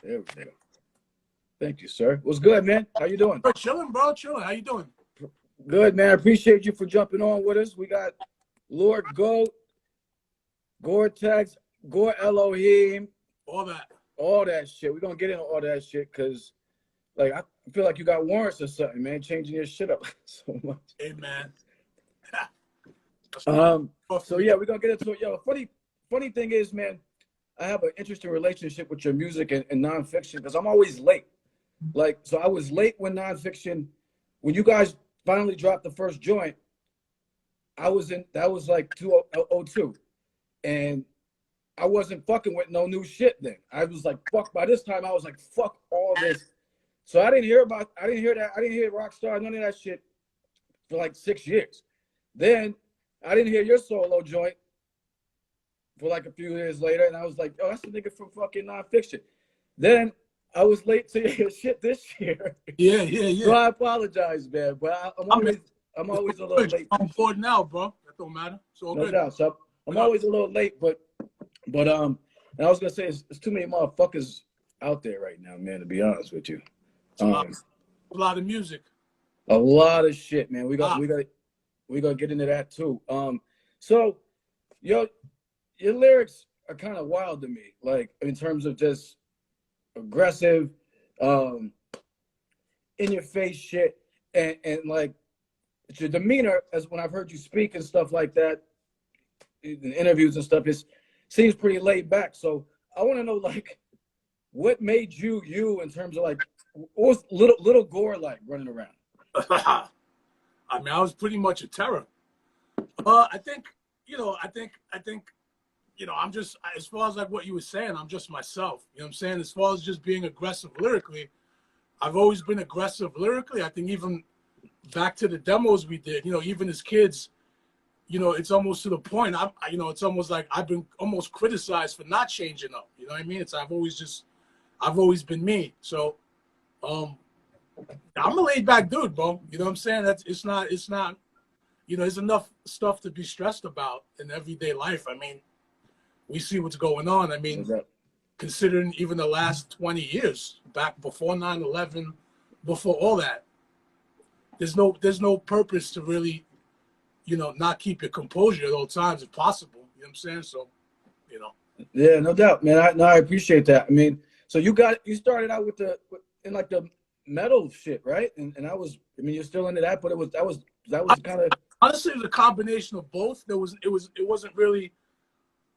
There we go. Thank you, sir. What's good, man? How you doing? Bro, chilling, bro. Chilling. How you doing? Good, man. I appreciate you for jumping on with us. We got Lord Goat, Goretex, Gore Elohim, All that. all that shit. We're gonna get into all that shit because, like, I feel like you got warrants or something, man. Changing your shit up so much. Hey, man. So yeah, we're gonna get into it. Yo, funny thing is, man, I have an interesting relationship with your music and nonfiction because I'm always late. Like, so I was late when nonfiction, when you guys finally dropped the first joint, that was like 2002. And I wasn't fucking with no new shit then. I was like, fuck, by this time I was like, fuck all this. So I didn't hear Rockstar, none of that shit for like 6 years. Then I didn't hear your solo joint for like a few years later, and I was like, oh, that's the nigga from fucking nonfiction. Then I was late to your shit this year. Yeah. So I apologize, man, but I'm always a little late. I'm bored now, bro. That don't matter. It's all good. No doubt. So I'm always a little late, but and I was gonna say it's too many motherfuckers out there right now, man. To be honest with you, a lot of music, a lot of shit, man. We got to get into that too. So your lyrics are kind of wild to me, like in terms of just aggressive, in your face shit, and like your demeanor, as when I've heard you speak and stuff like that in interviews and stuff, seems pretty laid back. So I want to know, like, what made you in terms of like, what was little Gore like running around? I mean, I was pretty much a terror. I think I'm just, as far as like what you were saying, I'm just myself. You know what I'm saying? As far as just being aggressive lyrically, I've always been aggressive lyrically. I think even back to the demos we did, even as kids, it's almost to the point. It's almost like I've been almost criticized for not changing up. You know what I mean? I've always been me. So, I'm a laid back dude, bro. You know what I'm saying? It's not. There's enough stuff to be stressed about in everyday life. I mean, we see what's going on. I mean, considering even the last 20 years, back before 9/11, before all that, there's no purpose to really, not keep your composure at all times if possible. You know what I'm saying? So, Yeah, no doubt, man. I appreciate that. I mean, so you started out in like the metal shit, right? And you're still into that, but that was kind of, honestly, it was a combination of both. It wasn't really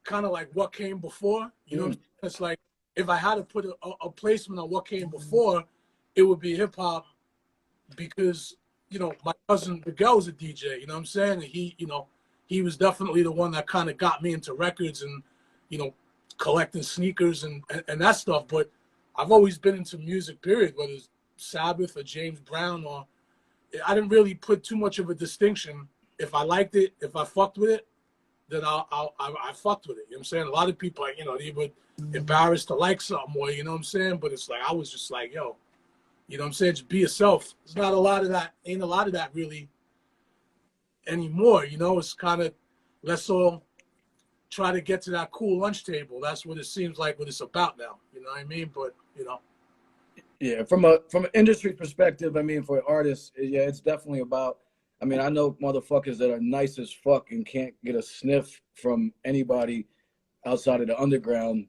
kind of like what came before. You know, it's like if I had to put a placement on what came before, it would be hip hop because my cousin Miguel was a DJ. You know what I'm saying? And he was definitely the one that kind of got me into records and collecting sneakers and that stuff. But I've always been into music, period, whether it's Sabbath or James Brown, or I didn't really put too much of a distinction. If I liked it, if I fucked with it, then I fucked with it. You know what I'm saying? A lot of people, they were embarrassed to like something, or you know what I'm saying? But it's like I was just like, yo, you know what I'm saying? Just be yourself. There's not a lot of that. Ain't a lot of that really anymore. It's kind of, let's all try to get to that cool lunch table. That's what it seems like what it's about now. You know what I mean? But yeah, from an industry perspective, I mean, for artists, yeah, it's definitely about. I mean, I know motherfuckers that are nice as fuck and can't get a sniff from anybody outside of the underground,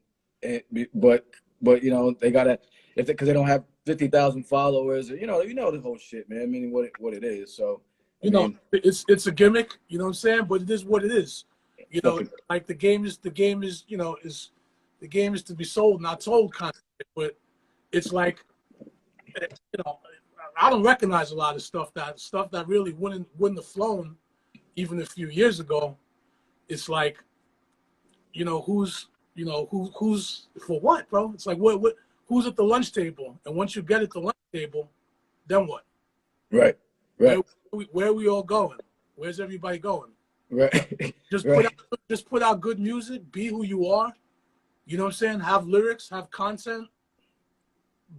but they gotta because they don't have 50,000 followers, or the whole shit, man. I mean, what it is. So it's a gimmick. You know what I'm saying? But it is what it is. Like the game is the game is to be sold, not told, kind of. But it's like, I don't recognize a lot of stuff that really wouldn't have flown even a few years ago. It's like, who's for what, bro? It's like what who's at the lunch table, and once you get at the lunch table, then what? Right. Where are we all going? Where's everybody going? Right. Just put out good music. Be who you are. You know what I'm saying? Have lyrics. Have content.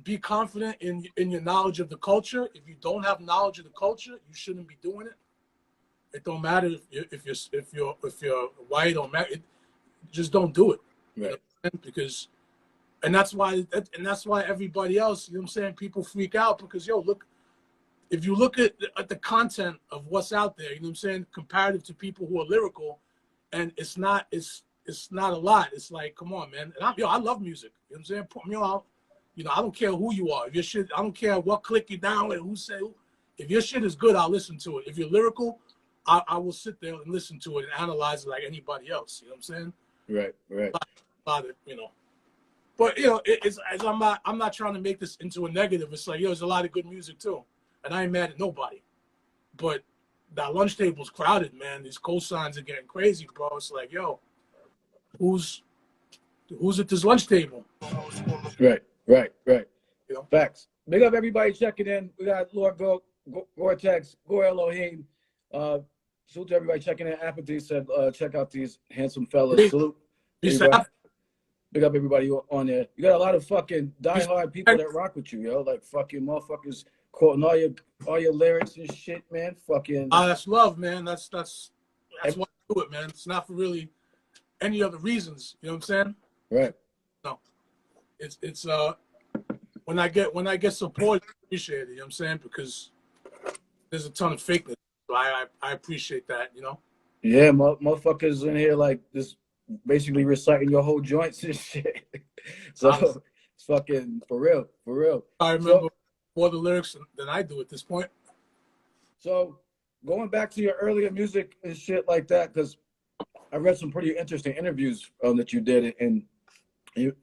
Be confident in your knowledge of the culture. If you don't have knowledge of the culture, you shouldn't be doing it. It don't matter if you're white or matter. Just don't do it. Right. Because And that's why everybody else, you know what I'm saying, people freak out because, yo, look, if you look at the content of what's out there, you know what I'm saying, comparative to people who are lyrical, and it's not a lot. It's like, come on, man. And I love music. You know what I'm saying? Put me on. You know, I don't care who you are. If your shit, I don't care what click you down with, who say. If your shit is good, I'll listen to it. If you're lyrical, I will sit there and listen to it and analyze it like anybody else. You know what I'm saying? Right, right. A lot of, you know. But you know, I'm not trying to make this into a negative. It's like, yo, there's a lot of good music too, and I ain't mad at nobody. But that lunch table's crowded, man. These cosigns are getting crazy, bro. It's like, yo, who's at this lunch table? Right. You know? Facts. Big up everybody checking in. We got Lord Goretex, Gore Elohim. Salute to everybody checking in. Apathy said, check out these handsome fellas. Salute. Big up everybody on there. You got a lot of fucking diehard people that rock with you, yo. Like fucking motherfuckers quoting all your lyrics and shit, man. Fucking. That's love, man. That's why I do it, man. It's not for really any other reasons. You know what I'm saying? Right. No. It's when I get support, I appreciate it. You know what I'm saying? Because there's a ton of fakeness. So I appreciate that. You know. Yeah, motherfuckers in here like this, basically reciting your whole joints and shit. So it's fucking for real. I remember more the lyrics than I do at this point. So going back to your earlier music and shit like that, because I read some pretty interesting interviews that you did, and you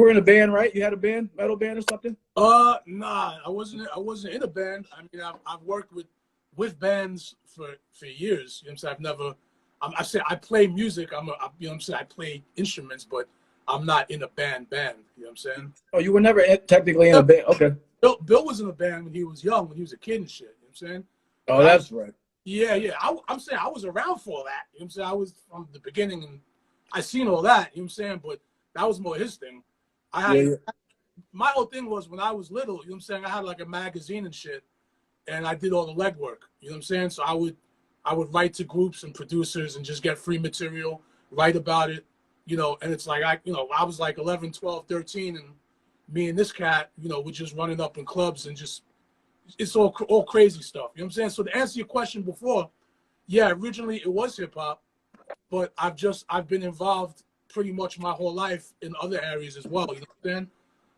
were in a band, right? You had a band, metal band or something? Nah, I wasn't in a band. I mean, I've worked with bands for years. You know what I'm saying? I've never. I say I play music. You know what I'm saying? I play instruments, but I'm not in a band. You know what I'm saying? Oh, you were never technically in a band. Okay. Bill was in a band when he was young, when he was a kid and shit. You know what I'm saying? Oh, that's right. Yeah. I'm saying I was around for all that. You know what I'm saying? I was from the beginning, and I seen all that. You know what I'm saying? But that was more his thing. My whole thing was when I was little. You know what I'm saying? I had like a magazine and shit, and I did all the legwork. You know what I'm saying? So I would write to groups and producers and just get free material, write about it, you know, and it's like, I was like 11, 12, 13, and me and this cat, you know, we're just running up in clubs and just, it's all crazy stuff. You know what I'm saying? So to answer your question before, yeah, originally it was hip hop, but I've been involved pretty much my whole life in other areas as well. You know what I'm saying?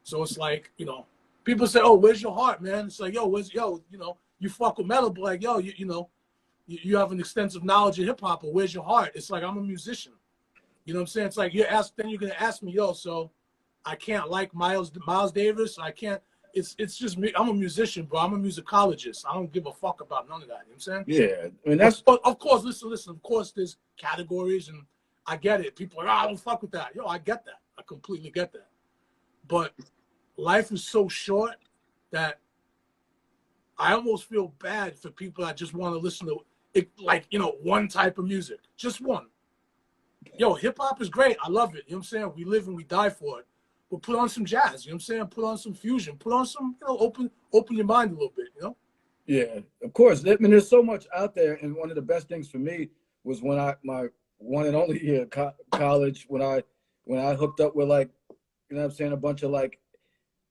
So it's like, you know, people say, oh, where's your heart, man? It's like, you know, you fuck with metal, but like, yo, you know, you have an extensive knowledge of hip hop, but where's your heart? It's like, I'm a musician. You know what I'm saying? It's like then you're gonna ask me, yo, so I can't like Miles Davis. I can't. It's just me. I'm a musician, bro. I'm a musicologist. I don't give a fuck about none of that. You know what I'm saying? Yeah, I mean that's. Of course, listen. Of course, there's categories, and I get it. People are like, I don't fuck with that. Yo, I get that. I completely get that. But life is so short that I almost feel bad for people that just want to listen to it, like, you know, one type of music, just one. Yo, hip hop is great. I love it. You know what I'm saying? We live and we die for it. But put on some jazz. You know what I'm saying? Put on some fusion. Put on some, you know, open your mind a little bit. You know? Yeah, of course. I mean, there's so much out there, and one of the best things for me was when my one and only year of college when I hooked up with, like, you know what I'm saying, a bunch of like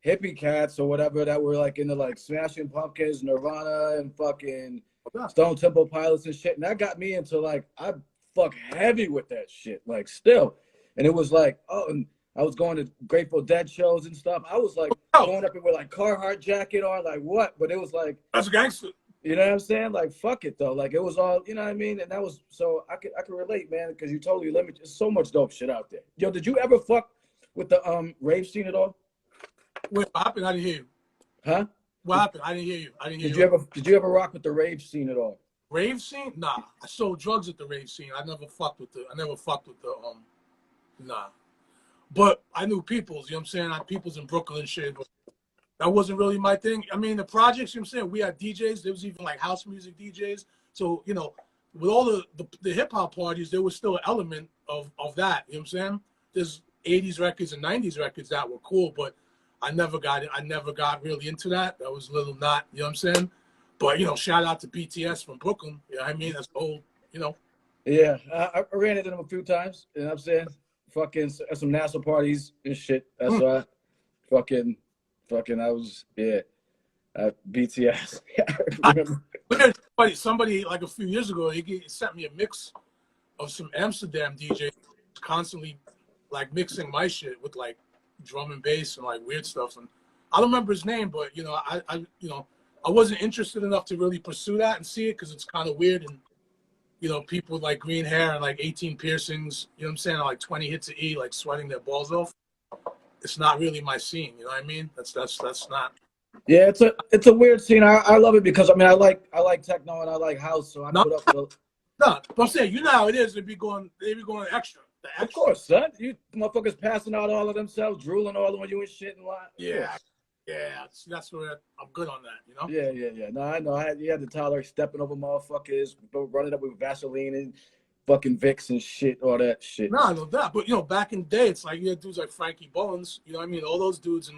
hippie cats or whatever that were like into like Smashing Pumpkins, Nirvana, and fucking Stone Temple Pilots and shit. And that got me into, like, I fuck heavy with that shit, like, still. And it was like, oh, and I was going to Grateful Dead shows and stuff. I was like going up with like Carhartt jacket on, like what? But it was like, that's gangster. You know what I'm saying? Like, fuck it though. Like, it was all, you know what I mean? And that was, so I could relate, man, because you totally limit. There's so much dope shit out there. Yo, did you ever fuck with the rave scene at all? Wait, what happened? I didn't hear you. Huh? What happened? I didn't hear you. Did you ever rock with the rave scene at all? Rave scene? Nah. I sold drugs at the rave scene. I never fucked with the nah. But I knew peoples, you know what I'm saying? I had peoples in Brooklyn and shit, but that wasn't really my thing. I mean, the projects, you know what I'm saying? We had DJs. There was even like house music DJs. So, you know, with all the hip hop parties, there was still an element of that, you know what I'm saying? There's 80s records and 90s records that were cool, but I never got really into that. That was a little not, you know what I'm saying? But, you know, shout out to BTS from Brooklyn. You know what I mean? That's the whole, you know. Yeah, I ran into them a few times, you know what I'm saying? fucking at some NASA parties and shit. That's why fucking I was BTS. I remember. Somebody like a few years ago, he sent me a mix of some Amsterdam DJs constantly like mixing my shit with like drum and bass and like weird stuff. And I don't remember his name, but I wasn't interested enough to really pursue that and see it because it's kind of weird. And people with like green hair and like 18 piercings, you know what I'm saying, like 20 hits of E, like sweating their balls off. It's not really my scene, you know what I mean? That's not. Yeah, it's a weird scene. I love it because I mean I like techno and I like house, so I put up with. No, but I'm saying, you know how it is. They be going extra. The extra. Of course, son. You motherfuckers passing out all of themselves, drooling all over you and shit and what. Yeah. See, that's where I'm good on that, Yeah. No, I know. You had the Tyler stepping over motherfuckers, running up with Vaseline and fucking Vicks and shit, all that shit. No, I know that. But, back in the day, it's like you had dudes like Frankie Bones, you know what I mean? All those dudes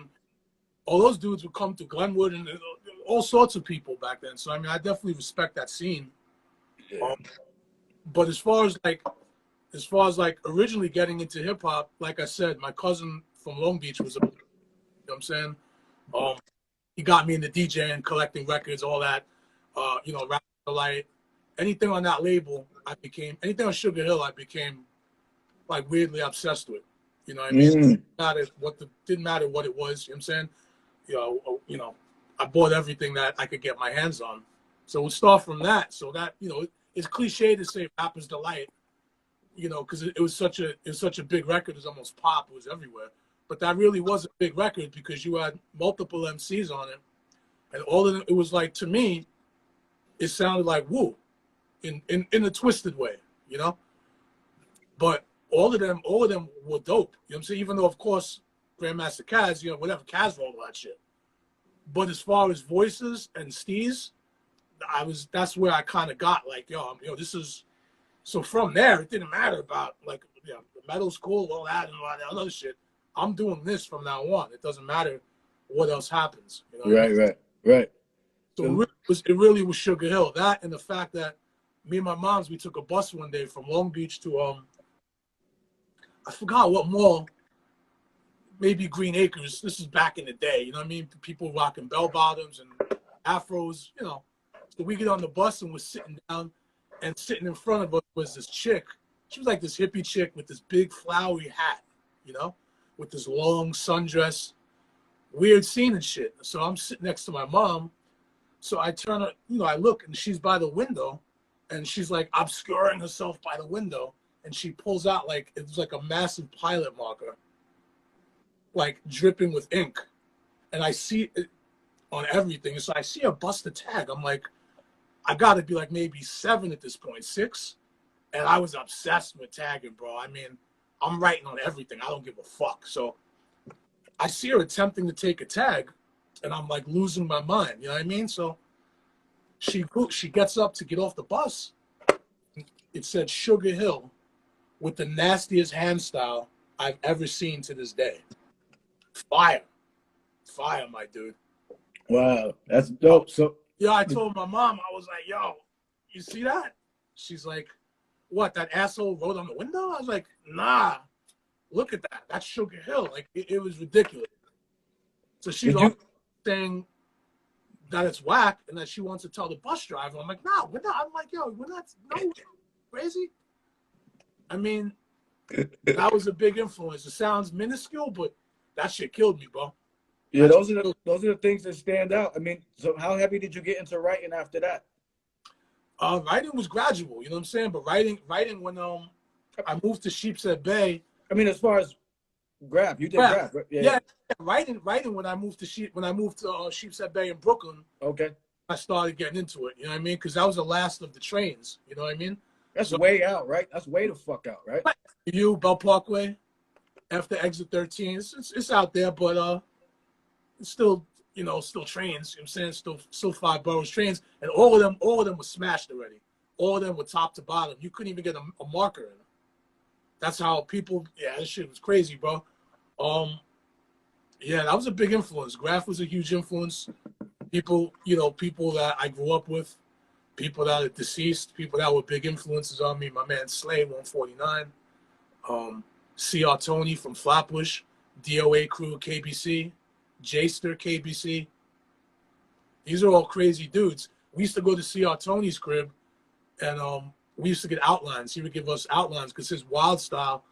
would come to Glenwood and all sorts of people back then. So, I mean, I definitely respect that scene. Yeah. But as far as like originally getting into hip hop, like I said, my cousin from Long Beach was, you know what I'm saying? He got me into DJing, collecting records, all that. Rap the Light, anything on that label, anything on Sugar Hill, I became like weirdly obsessed with. You know what I mean? Didn't matter what it was. You know what I'm saying? I bought everything that I could get my hands on. So we'll start from that. So that it's cliche to say Rapper's Delight, because it was such a big record. It was almost pop. It was everywhere. But that really was a big record because you had multiple MCs on it, and all of them. It was like, to me, it sounded like Woo, in a twisted way, But all of them were dope. You know what I'm saying? Even though, of course, Grandmaster Caz, whatever, Caz wrote all that shit. But as far as voices and steez, that's where I kind of got like, this is. So from there, it didn't matter about like, the metal's cool, all that and all that other shit. I'm doing this from now on. It doesn't matter what else happens. Right. So it really was Sugar Hill. That and the fact that me and my moms, we took a bus one day from Long Beach to I forgot what mall. Maybe Green Acres. This is back in the day. You know what I mean? People rocking bell bottoms and afros. So we get on the bus and we're sitting down, and sitting in front of us was this chick. She was like this hippie chick with this big flowery hat, with this long sundress, weird scene and shit. So I'm sitting next to my mom. So I turn, I look, and she's by the window, and she's like obscuring herself by the window, and she pulls out like, it was like a massive pilot marker, like dripping with ink. And I see it on everything. So I see her bust a tag. I'm like, I gotta be like maybe 7 at this point, 6. And I was obsessed with tagging, bro. I mean, I'm writing on everything. I don't give a fuck. So I see her attempting to take a tag, and I'm like losing my mind. You know what I mean? So she gets up to get off the bus. It said Sugar Hill with the nastiest hand style I've ever seen to this day. Fire, my dude. Wow, that's dope. So yeah, I told my mom, I was like, yo, you see that? She's like, what, that asshole wrote on the window? I was like, nah, look at that. That's Sugar Hill. Like, it was ridiculous. So she's saying that it's whack and that she wants to tell the bus driver. I'm like, no, we're not. I'm like, yo, we're not. No, crazy. I mean, that was a big influence. It sounds minuscule, but that shit killed me, bro. Yeah, those are the things that stand out. I mean, so how heavy did you get into writing after that? Writing was gradual, you know what I'm saying? But writing when I moved to Sheepshead Bay. I mean, as far as graph, you did graph, right? Yeah. Writing when I moved to Sheepshead Bay in Brooklyn. Okay. I started getting into it, you know what I mean? Because that was the last of the trains, you know what I mean? That's way out, right? That's way the fuck out, right? Bell Parkway, after exit 13, it's out there, but it's still, still trains. You know what I'm saying? Still 5 boroughs trains, and all of them were smashed already. All of them were top to bottom. You couldn't even get a marker in them. That's how people. Yeah, this shit was crazy, bro. Yeah, that was a big influence. Graph was a huge influence. People that I grew up with, people that are deceased, people that were big influences on me. My man Slay, 149. CR Tony from Flatbush, DOA Crew KBC, Jster KBC. These are all crazy dudes. We used to go to CR Tony's crib, and we used to get outlines. He would give us outlines because his wild style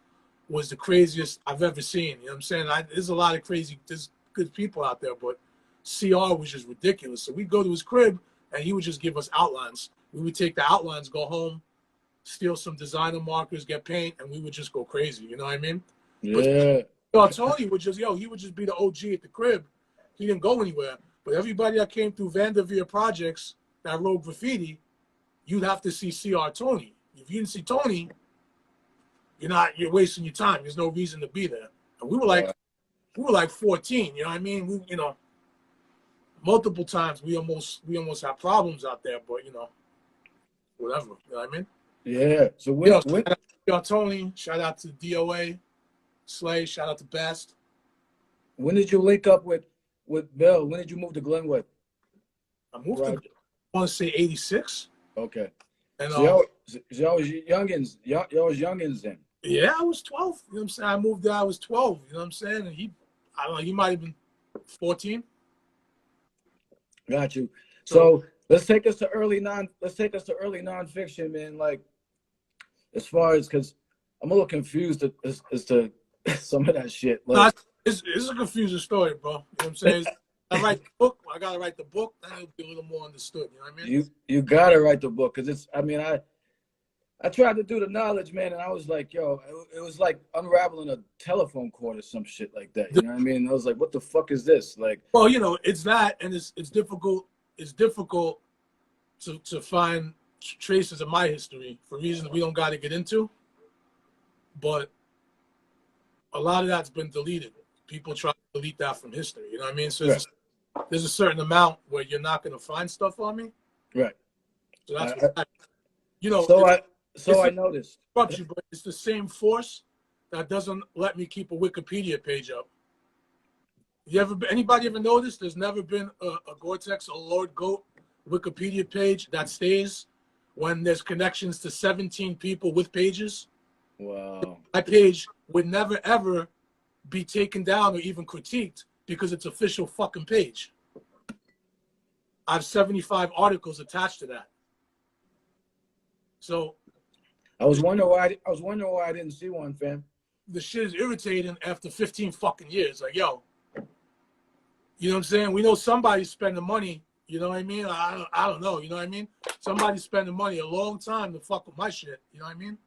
was the craziest I've ever seen. You know what I'm saying? There's a lot of crazy, there's good people out there, but CR was just ridiculous. So we'd go to his crib, and he would just give us outlines. We would take the outlines, go home, steal some designer markers, get paint, and we would just go crazy. You know what I mean? Yeah. But Tony would just, he would just be the OG at the crib. He didn't go anywhere. But everybody that came through Vanderveer Projects that wrote graffiti, you'd have to see CR Tony. If you didn't see Tony, you're wasting your time. There's no reason to be there. And we were like 14. You know what I mean? We, multiple times we almost had problems out there, but whatever. You know what I mean? Yeah. So shout out to Tony, shout out to DOA, Slay, shout out to Best. When did you link up with Bill? When did you move to Glenwood? I moved to, I want to say 86. Okay. And y'all was youngins. Y'all was youngins then. Yeah, I was 12. You know what I'm saying? I moved there, I was 12. You know what I'm saying? And I don't know, he might have been 14. Got you. So let's take us to early nonfiction, man. Like, as far as, because I'm a little confused as to some of that shit. Like, it's a confusing story, bro. You know what I'm saying? I write the book. I gotta write the book. Then it'll be a little more understood. You know what I mean? You gotta write the book, because it's. I mean, I tried to do the knowledge, man, and I was like, yo, it was like unraveling a telephone cord or some shit like that. You know what I mean? I was like, what the fuck is this? Like, well, it's that, and it's difficult. It's difficult to find traces of my history for reasons we don't got to get into. But a lot of that's been deleted. People try to delete that from history. You know what I mean? So there's a certain amount where you're not going to find stuff on me. Right. So that's I noticed. But it's the same force that doesn't let me keep a Wikipedia page up. Anybody ever noticed there's never been a Goretex or Lord Goat Wikipedia page that stays when there's connections to 17 people with pages? Wow. My page would never, ever be taken down or even critiqued because it's official fucking page. I have 75 articles attached to that. So I was wondering why I didn't see one, fam. The shit is irritating after 15 fucking years. Like, yo, you know what I'm saying? We know somebody's spending money. You know what I mean? I don't know. You know what I mean? Somebody's spending money a long time to fuck with my shit. You know what I mean?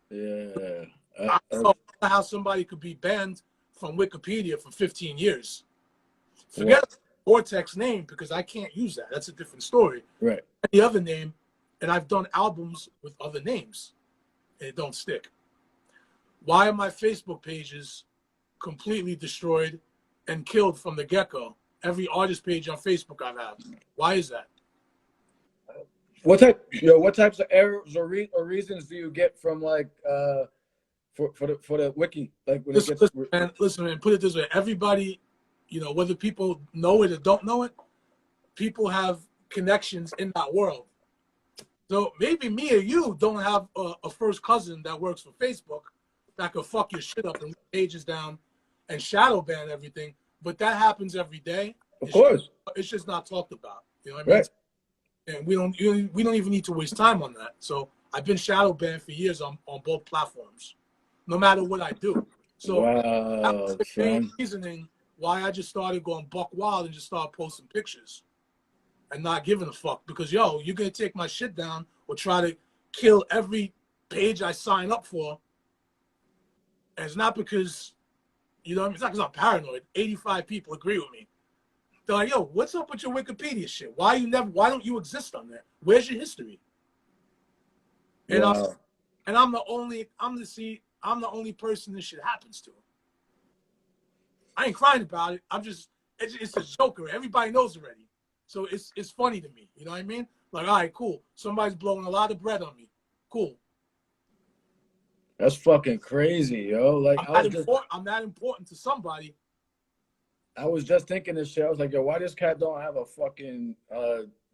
Yeah. I don't know how somebody could be banned from Wikipedia for 15 years. Forget the Goretex name, because I can't use that. That's a different story. Right. The other name, and I've done albums with other names, and it don't stick. Why are my Facebook pages completely destroyed and killed from the get-go? Every artist page on Facebook I have. Why is that? What types of errors or reasons do you get from, like, for the wiki? Like, when listen, man, put it this way: everybody, whether people know it or don't know it, people have connections in that world. So maybe me or you don't have a first cousin that works for Facebook that could fuck your shit up and pages down and shadow ban everything. But that happens every day. Of course. It's just not talked about. You know what I mean? Right. And we don't even need to waste time on that. So I've been shadow banned for years on both platforms, no matter what I do. So that was the main reasoning why I just started going buck wild and just started posting pictures and not giving a fuck. Because, yo, you're going to take my shit down or try to kill every page I sign up for. And it's not because, it's not because I'm paranoid. 85 people agree with me. They're like, yo, what's up with your Wikipedia shit? Why don't you exist on there? Where's your history? And I'm the only person this shit happens to. I ain't crying about it. It's a joker. Everybody knows already. So it's funny to me. You know what I mean? Like, all right, cool. Somebody's blowing a lot of bread on me. Cool. That's fucking crazy, yo. Like, I'm that important to somebody. I was just thinking this shit. I was like, yo, why this cat don't have a fucking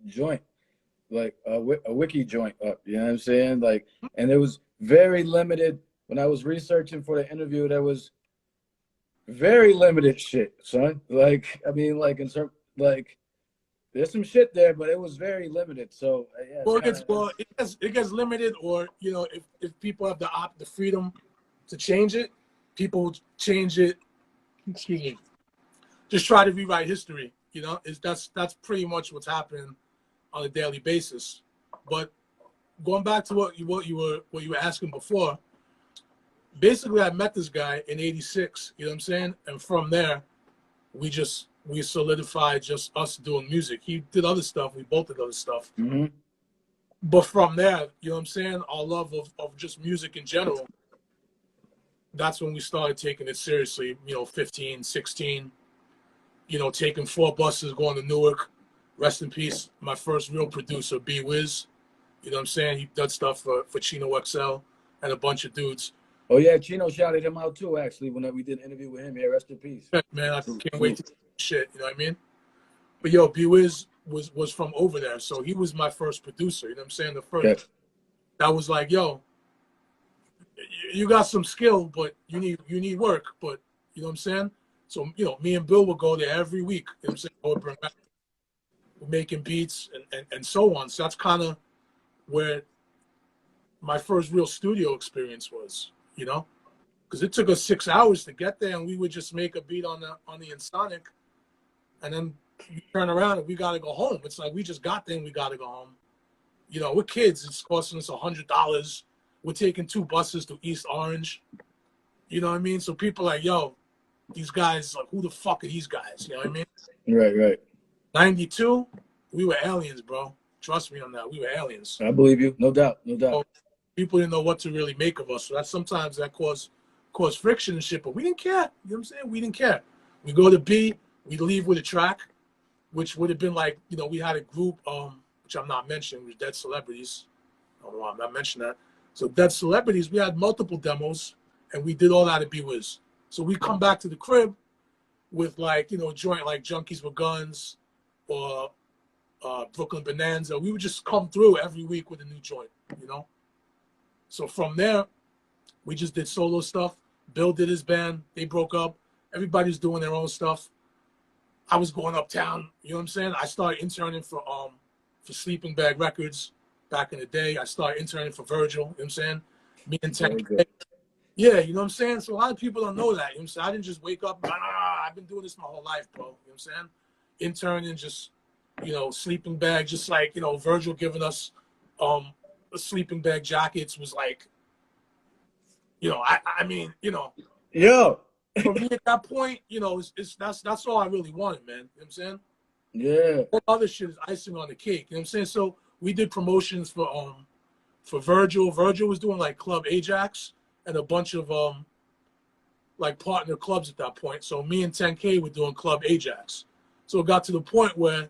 joint, like a wiki joint up? You know what I'm saying? Like, and it was very limited when I was researching for the interview, there was very limited shit, son. Like, I mean, like in terms, like, there's some shit there, but it was very limited. So yeah, it's Well, kind of. it gets limited, or if people have the freedom to change it, people change it. Excuse me. Just try to rewrite history. That's pretty much what's happening on a daily basis. But going back to what you were asking before, basically I met this guy in '86. You know what I'm saying? And from there, we solidified just us doing music. He did other stuff. We both did other stuff. Mm-hmm. But from there, you know what I'm saying? Our love of just music in general, that's when we started taking it seriously, 15, 16, taking 4 buses, going to Newark. Rest in peace, my first real producer, B Wiz. You know what I'm saying? He did stuff for Chino XL and a bunch of dudes. Oh yeah, Chino shouted him out too. Actually, when we did an interview with him, yeah, rest in peace. Man, I can't wait to shit. You know what I mean? But yo, B Wiz was from over there, so he was my first producer. You know what I'm saying? The first that was like, yo, you got some skill, but you need work. But you know what I'm saying? So me and Bill would go there every week. You know what I'm saying? We're making beats and so on. So that's kind of where my first real studio experience was. Because it took us 6 hours to get there, and we would just make a beat on the Insonic, and then you turn around and we gotta go home. It's like we just got there and we gotta go home. We're kids. It's costing us $100. We're taking 2 buses to East Orange. You know what I mean? So people are like, yo, these guys, like, who the fuck are these guys? You know what I mean? Right. 92, we were aliens, bro. Trust me on that. We were aliens. I believe you. No doubt. So people didn't know what to really make of us. So sometimes that caused friction and shit, but we didn't care. You know what I'm saying? We didn't care. We go to B, we leave with a track, which would have been like, we had a group, which I'm not mentioning, was Dead Celebrities. I don't know why I'm not mentioning that. So Dead Celebrities, we had multiple demos, and we did all that at B-Wiz. So we come back to the crib with like, joint like Junkies with Guns or Brooklyn Bonanza. We would just come through every week with a new joint, So from there, we just did solo stuff. Bill did his band. They broke up. Everybody's doing their own stuff. I was going uptown. You know what I'm saying? I started interning for Sleeping Bag Records back in the day. I started interning for Virgil. You know what I'm saying? Me and 10K. Yeah, you know what I'm saying? So a lot of people don't know that. You know what I'm saying? I didn't just wake up, I've been doing this my whole life, bro. You know what I'm saying? Interning, just, sleeping bag, just like, Virgil giving us sleeping bag jackets was like, I mean, Yo. For me at that point, that's all I really wanted, man. You know what I'm saying? Yeah. All other shit is icing on the cake. You know what I'm saying? So we did promotions for Virgil. Virgil was doing like Club Ajax and a bunch of like partner clubs at that point. So me and 10K were doing Club Ajax. So it got to the point where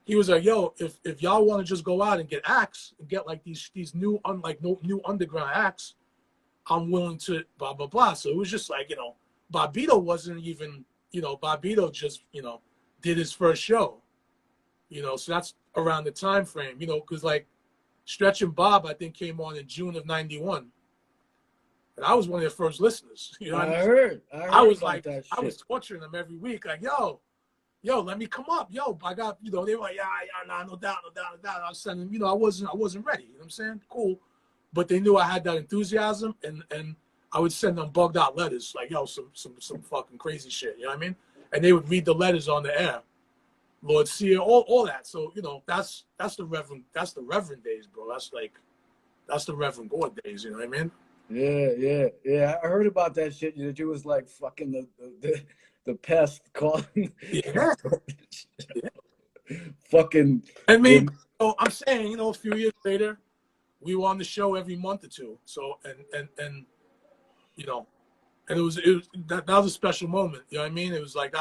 he was like, yo, if y'all want to just go out and get acts and get like these new new underground acts, I'm willing to blah blah blah. So it was just like, Bobbito wasn't even, Bobbito just, did his first show. So that's around the time frame, because like Stretch and Bob, I think, came on in June of '91. And I was one of their first listeners. I heard I was like, that I was torturing them every week. Like, yo, let me come up. Yo, I got, they were like, yeah, nah, no doubt. I was sending, I wasn't ready. You know what I'm saying? Cool. But they knew I had that enthusiasm, and I would send them bugged out letters, like, yo, some fucking crazy shit. You know what I mean? And they would read the letters on the air. Lord Seer, all that. So, that's the Reverend days, bro. That's the Reverend God days, you know what I mean? Yeah. I heard about that shit. That you was like fucking the pest calling. Yeah. Fucking. I mean, I'm saying, a few years later, we were on the show every month or two. So and and it was that was a special moment. You know what I mean? It was like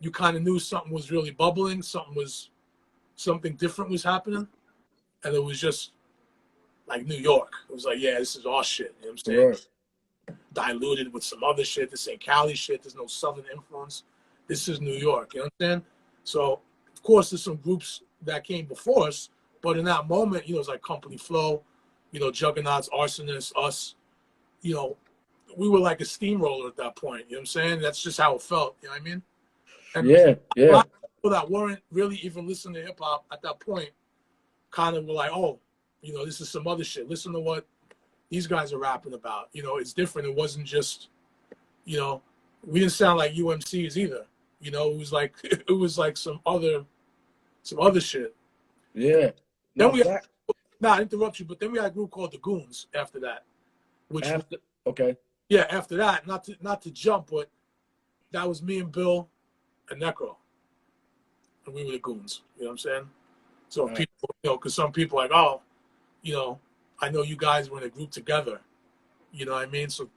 you kind of knew something was really bubbling, something different was happening, and it was just like New York. It was like, yeah, this is our shit. You know what I'm saying? Right. Diluted with some other shit. This ain't Cali shit. There's no Southern influence. This is New York. You know what I'm saying? So of course there's some groups that came before us, but in that moment, it's like Company Flow, Juggernauts, Arsonists, us, you know, we were like a steamroller at that point. You know what I'm saying? That's just how it felt. You know what I mean? And Yeah, a yeah, lot of people that weren't really even listening to hip hop at that point kind of were like, oh, you know, this is some other shit. Listen to what these guys are rapping about. You know, it's different. It wasn't just, you know, we didn't sound like UMCs either. You know, it was like some other shit. yeah. Then No we fact. I interrupt you, but then we had a group called the Goons after that, which After, okay. yeah, after that, not to jump, but that was me and Bill and Necro, and we were the Goons. You know what I'm saying? So All right. people, you know, because some people are like, oh, you know, I know you guys were in a group together. You know what I mean? So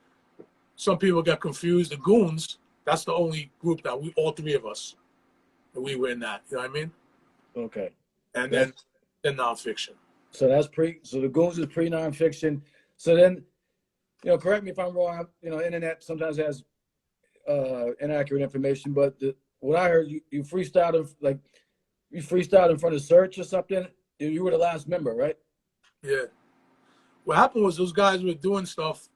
some people got confused. The Goons, that's the only group that all three of us, and we were in that. You know what I mean? Okay. And That's then nonfiction. so that's pre. So the Goons is pre nonfiction. So then, you know, correct me if I'm wrong. You know, internet sometimes has inaccurate information, but what I heard, you freestyled like you freestyled in front of Search or something. You were the last member, right? Yeah. What happened was those guys were doing stuff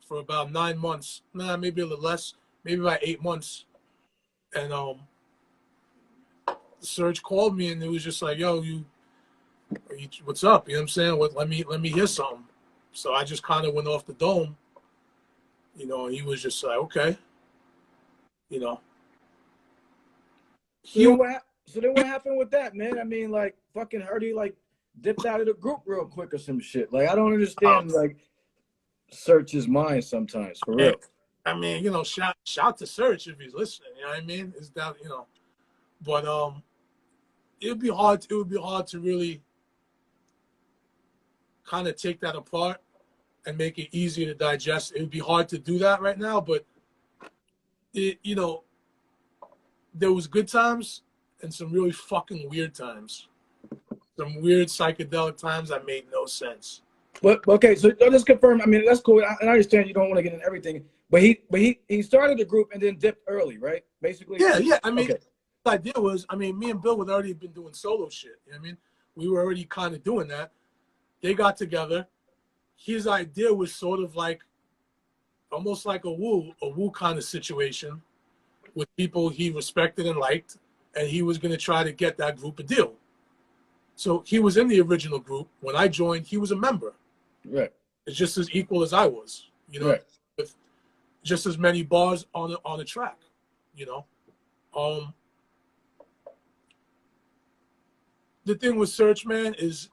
for about 9 months, nah, maybe a little less, maybe about 8 months. And Serge called me and it was just like, yo, you what's up? You know what I'm saying? Let me hear something. So I just kind of went off the dome, you know, and he was just like, okay, you know. So He then what happened with that, man? I mean, like fucking Hardy like dipped out of the group real quick or some shit. Like I don't understand like Search his mind sometimes for real. I mean, you know, shout to Serge if he's listening, you know what I mean? It's that, you know. But it would be hard to really kind of take that apart and make it easier to digest. It would be hard to do that right now, but you know, there was good times and some really fucking weird times. Some weird psychedelic times that made no sense. But okay, so let's confirm. I mean, that's cool. And I understand you don't want to get into everything, but he started the group and then dipped early, right? Basically. Yeah. I mean, Okay. the idea was, I mean, me and Bill had already been doing solo shit. You know what I mean? We were already kind of doing that. They got together. His idea was sort of like almost like a woo kind of situation with people he respected and liked, and he was going to try to get that group a deal. So he was in the original group. When I joined, he was a member. Right. It's just as equal as I was, you know, Right. with just as many bars on the track, you know. The thing with Search, man, is,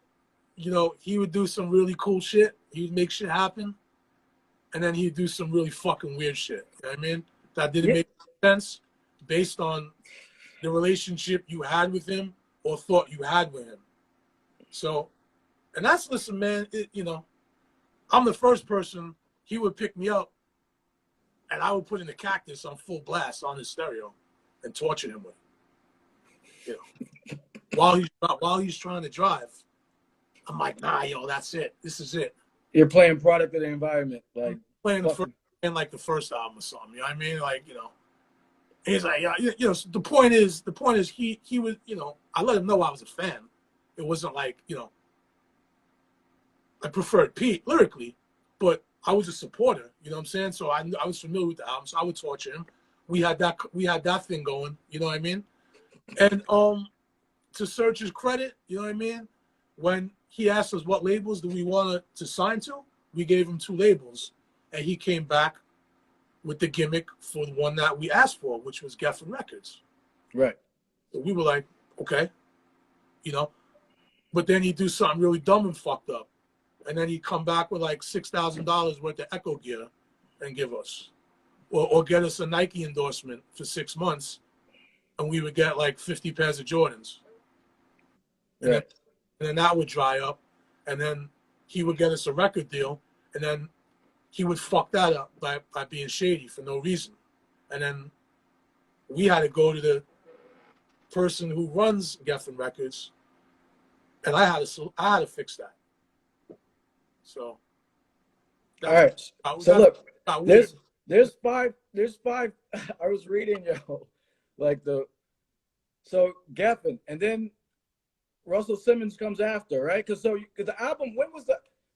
you know, he would do some really cool shit. He would make shit happen, and then he'd do some really fucking weird shit. You know what I mean? That didn't Yeah. make sense based on the relationship you had with him or thought you had with him. So, and that's, listen, man, you know, I'm the first person he would pick me up and I would put in the Cactus on full blast on his stereo and torture him with it. You know, while he's trying to drive. I'm like, nah, yo, that's it. This is it. You're playing product of the environment, like Playing fucking, like the first album or something. You know what I mean? Like, you know. He's like, yeah, you know, the point is he was, you know, I let him know I was a fan. It wasn't like, you know, I preferred Pete lyrically, but I was a supporter, you know what I'm saying? So I was familiar with the album, so I would torture him. We had that thing going, you know what I mean? And to Search's credit, you know what I mean? When he asked us what labels do we want to sign to, we gave him 2 labels, and he came back with the gimmick for the one that we asked for, which was Geffen Records. right. So we were like, okay, you know. But then he'd do something really dumb and fucked up. And then he'd come back with like $6,000 worth of Echo gear and give us. Or get us a Nike endorsement for 6 months, and we would get like 50 pairs of Jordans. And, Right. then that would dry up. And then he would get us a record deal, and then he would fuck that up by being shady for no reason. And then we had to go to the person who runs Geffen Records, and I had to fix that. So, All right. So look, there's five. I was reading, yo, like so Geffen, and then Russell Simmons comes after, right? Because the album,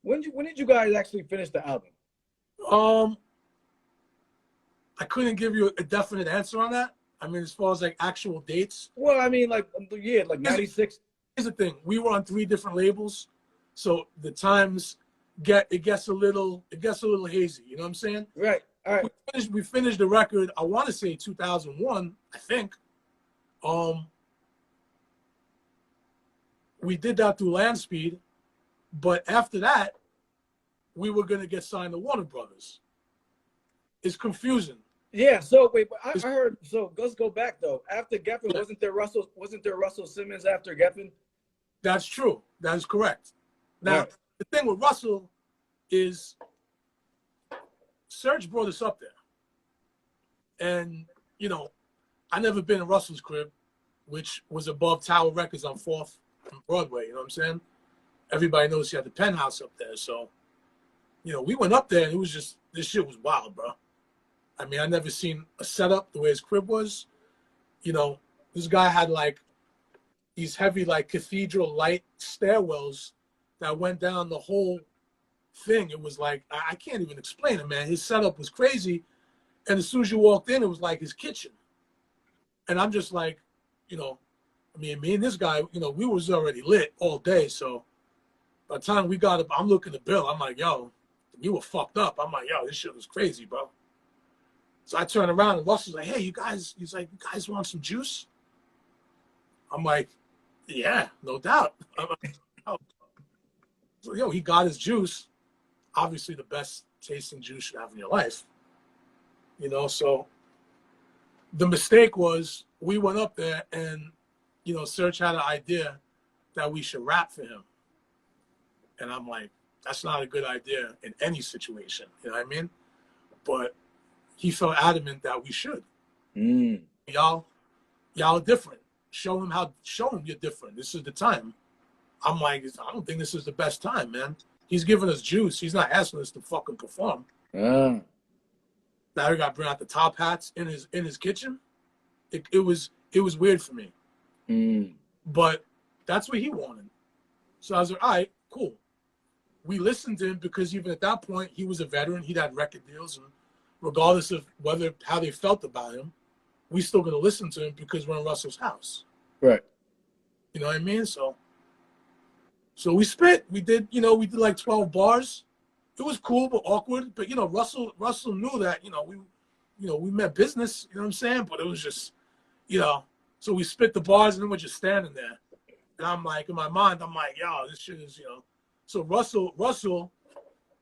when did you guys actually finish the album? I couldn't give you a definite answer on that. I mean, as far as like actual dates. Well, I mean, like, yeah, like 96. Here's the thing: we were on 3 different labels, so the times gets a little hazy. You know what I'm saying? Right. All right. We finished the record. I want to say 2001. I think. We did that through Landspeed, but after that, we were gonna get signed to Warner Brothers. It's confusing. Yeah. So wait, but I heard. So let's go back though. After Geffen, wasn't there Russell Simmons after Geffen? That's true. That is correct. Now, right. The thing with Russell is Serge brought us up there. And, you know, I never been in Russell's crib, which was above Tower Records on 4th and Broadway. You know what I'm saying? Everybody knows he had the penthouse up there. So, you know, we went up there and it was just, this shit was wild, bro. I mean, I never seen a setup the way his crib was. You know, this guy had like these heavy, like cathedral light stairwells that went down the whole thing. It was like, I can't even explain it, man. His setup was crazy. And as soon as you walked in, it was like his kitchen. And I'm just like, you know, I mean, me and this guy, you know, we was already lit all day. So by the time we got up, I'm looking at the bill. I'm like, yo, we were fucked up. I'm like, yo, this shit was crazy, bro. So I turn around and Russell's like, hey, you guys, he's like, you guys want some juice? I'm like, yeah, no doubt. I'm like, oh. So, yo, he got his juice. Obviously the best tasting juice you have in your life. You know, so the mistake was we went up there and, you know, Serge had an idea that we should rap for him. And I'm like, that's not a good idea in any situation. You know what I mean? But he felt adamant that we should. Y'all are different. Show him you're different. This is the time. I'm like, I don't think this is the best time, man. He's giving us juice. He's not asking us to fucking perform. Now we got to bring out the top hats in his kitchen. It was weird for me. But that's what he wanted. So I was like, all right, cool. We listened to him because even at that point, he was a veteran. He'd had record deals. And regardless of how they felt about him, we still going to listen to him because we're in Russell's house. Right. You know what I mean? So we spit. We did like 12 bars. It was cool but awkward. But, you know, Russell knew that, we meant business, you know what I'm saying? But it was just, you know, so we spit the bars and then we're just standing there. And I'm like, in my mind, I'm like, yo, this shit is, you know. So Russell,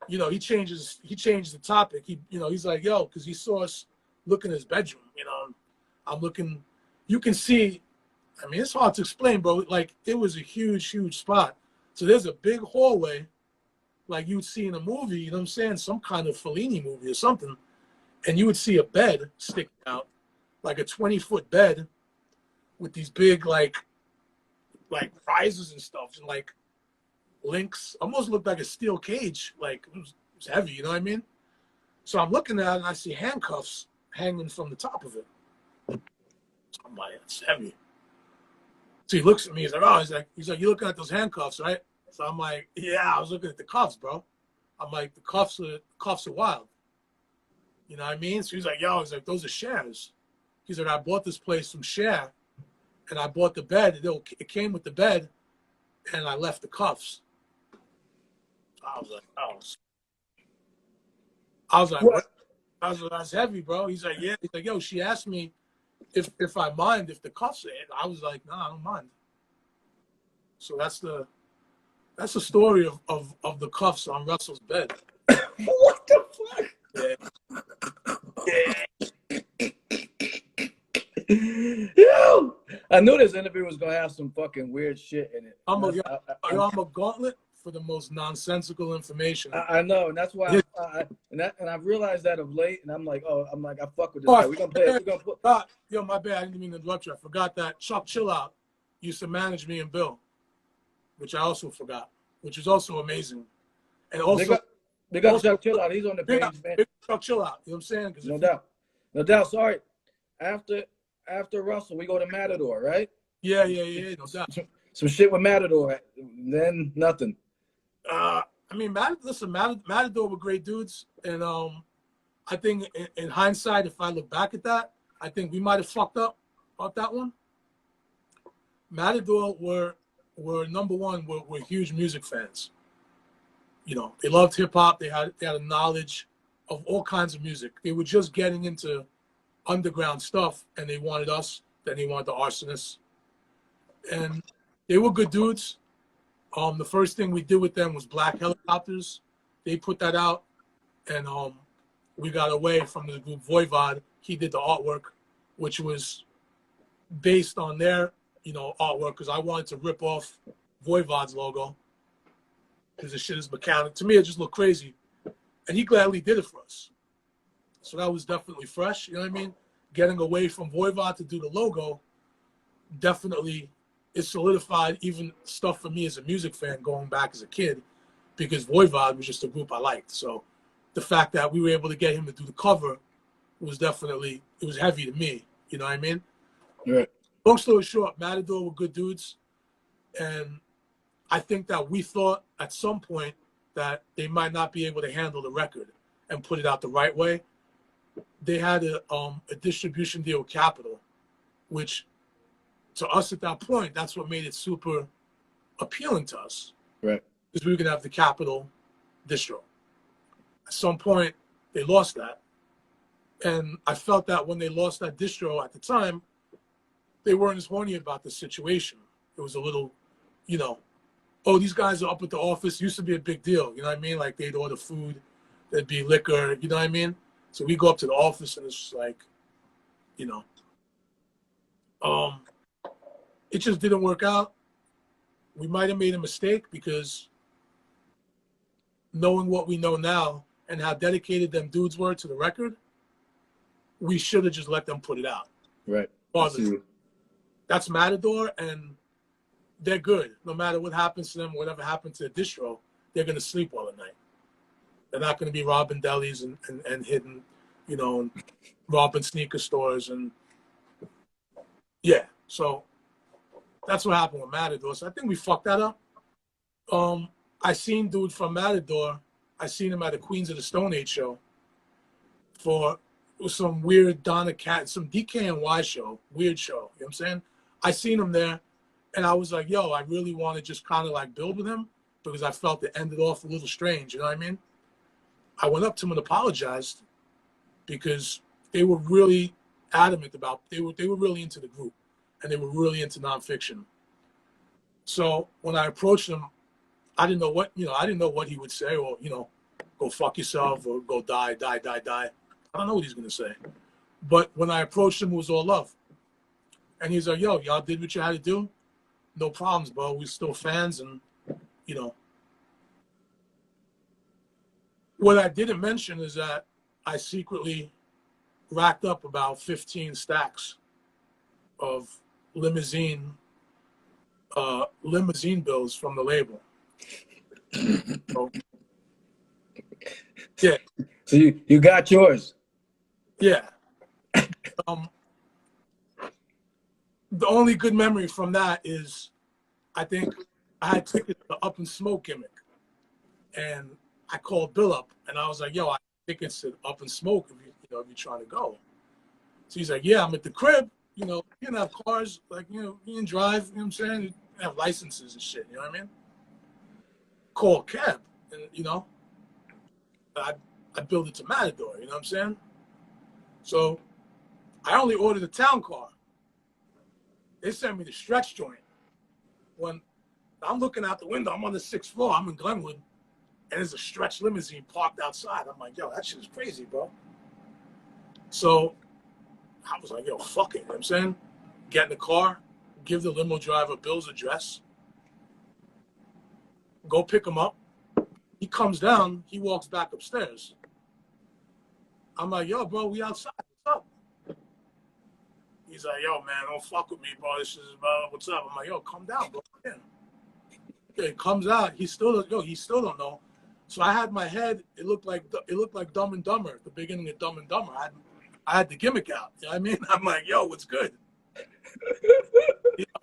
you know, he changed the topic. He's like, yo, because he saw us look in his bedroom, you know. I'm looking, you can see, I mean, it's hard to explain, bro. Like, it was a huge, huge spot. So there's a big hallway, like you would see in a movie, you know what I'm saying? Some kind of Fellini movie or something. And you would see a bed sticking out, like a 20-foot bed with these big, like prizes and stuff, and like links. Almost looked like a steel cage. Like, it was heavy, you know what I mean? So I'm looking at it and I see handcuffs hanging from the top of it. So I'm like, it's heavy. So he looks at me, he's like, you looking at those handcuffs, right? So I'm like, yeah, I was looking at the cuffs, bro. I'm like, the cuffs are wild. You know what I mean? So he's like, those are shares. He's like, I bought this place from Share, and I bought the bed. It came with the bed, and I left the cuffs. I was like, oh. I was like, what? I was like, that's heavy, bro. He's like, yeah. He's like, yo, she asked me if I mind if the cuffs are in. I was like, no, I don't mind. So that's the story of the cuffs on Russell's bed. What the fuck? Yeah. Yo, I knew this interview was gonna have some fucking weird shit in it. I'm a gauntlet for the most nonsensical information. I know, and that's why I've realized that of late, and I'm like, I fuck with this guy. We're gonna play it. Yo, my bad. I didn't mean to interrupt you. I forgot that Chuck Chill Out used to manage me and Bill, which I also forgot, which is also amazing. And also, they got Chuck Chill Out. He's on the page, man. Chuck Chill Out. You know what I'm saying? No doubt. Sorry. After Russell, we go to Matador, right? Yeah. No doubt. Some shit with Matador. Then nothing. I I mean, Matador were great dudes, and I think in hindsight, if I look back at that, I think we might have fucked up off that one. Matador were number one. Were huge music fans. You know, they loved hip hop. They had a knowledge of all kinds of music. They were just getting into underground stuff, and they wanted us. Then they wanted the Arsonists, and they were good dudes. The first thing we did with them was Black Helicopters. They put that out, and we got away from the group Voivod. He did the artwork, which was based on their, artwork, because I wanted to rip off Voivod's logo, because the shit is mechanic. To me, it just looked crazy, and he gladly did it for us. So that was definitely fresh. You know what I mean? Getting away from Voivod to do the logo, definitely it solidified even stuff for me as a music fan going back as a kid, because Voivod was just a group I liked. So the fact that we were able to get him to do the cover was definitely, it was heavy to me. You know what I mean? Right. Long story short, Matador were good dudes. And I think that we thought at some point that they might not be able to handle the record and put it out the right way. They had a distribution deal with Capitol, which to us at that point, that's what made it super appealing to us. Right. Because we were going to have the Capitol distro. At some point, they lost that. And I felt that when they lost that distro at the time, they weren't as horny about the situation. It was a little, oh, these guys are up at the office. It used to be a big deal. You know what I mean? Like they'd order food, there'd be liquor, you know what I mean? So we go up to the office and it's just like, it just didn't work out. We might have made a mistake because knowing what we know now and how dedicated them dudes were to the record, we should have just let them put it out. Right. That's Matador, and they're good. No matter what happens to them, whatever happens to the distro, they're going to sleep well at night. They're not going to be robbing delis and hitting, and robbing sneaker stores. And yeah, so that's what happened with Matador. So I think we fucked that up. I seen dude from Matador. I seen him at the Queens of the Stone Age show for some weird Donna Cat, some DKNY show, weird show. You know what I'm saying? I seen him there, and I was like, yo, I really want to just kind of like build with him because I felt it ended off a little strange. You know what I mean? I went up to him and apologized because they were really adamant about, they were really into the group and they were really into nonfiction. So when I approached him, I didn't know what he would say, or, go fuck yourself or go die. I don't know what he's going to say. But when I approached him, it was all love. And he's like, yo, y'all did what you had to do. No problems, bro. We're still fans. And, what I didn't mention is that I secretly racked up about 15 stacks of limousine bills from the label. So, yeah. So you got yours. Yeah. The only good memory from that is I think I had tickets to Up and Smoke gimmick. And I called Bill up and I was like, yo, I have tickets to Up and Smoke if you're trying to go. So he's like, yeah, I'm at the crib. You can have cars, like, you can drive, you know what I'm saying? You have licenses and shit, you know what I mean? Call a cab, and, I built it to Matador, you know what I'm saying? So I only ordered a town car. They sent me the stretch joint. When I'm looking out the window, I'm on the 6th floor, I'm in Glenwood, and there's a stretch limousine parked outside. I'm like, yo, that shit is crazy, bro. So I was like, yo, fuck it, you know what I'm saying? Get in the car, give the limo driver Bill's address, go pick him up. He comes down, he walks back upstairs. I'm like, yo, bro, we outside. What's up? He's like, yo, man, don't fuck with me, bro. This is what's up? I'm like, yo, calm down, bro. Yeah. He comes out. He still don't know. So I had my head. It looked like Dumb and Dumber at the beginning of Dumb and Dumber. I had the gimmick out. You know what I mean? I'm like, yo, what's good?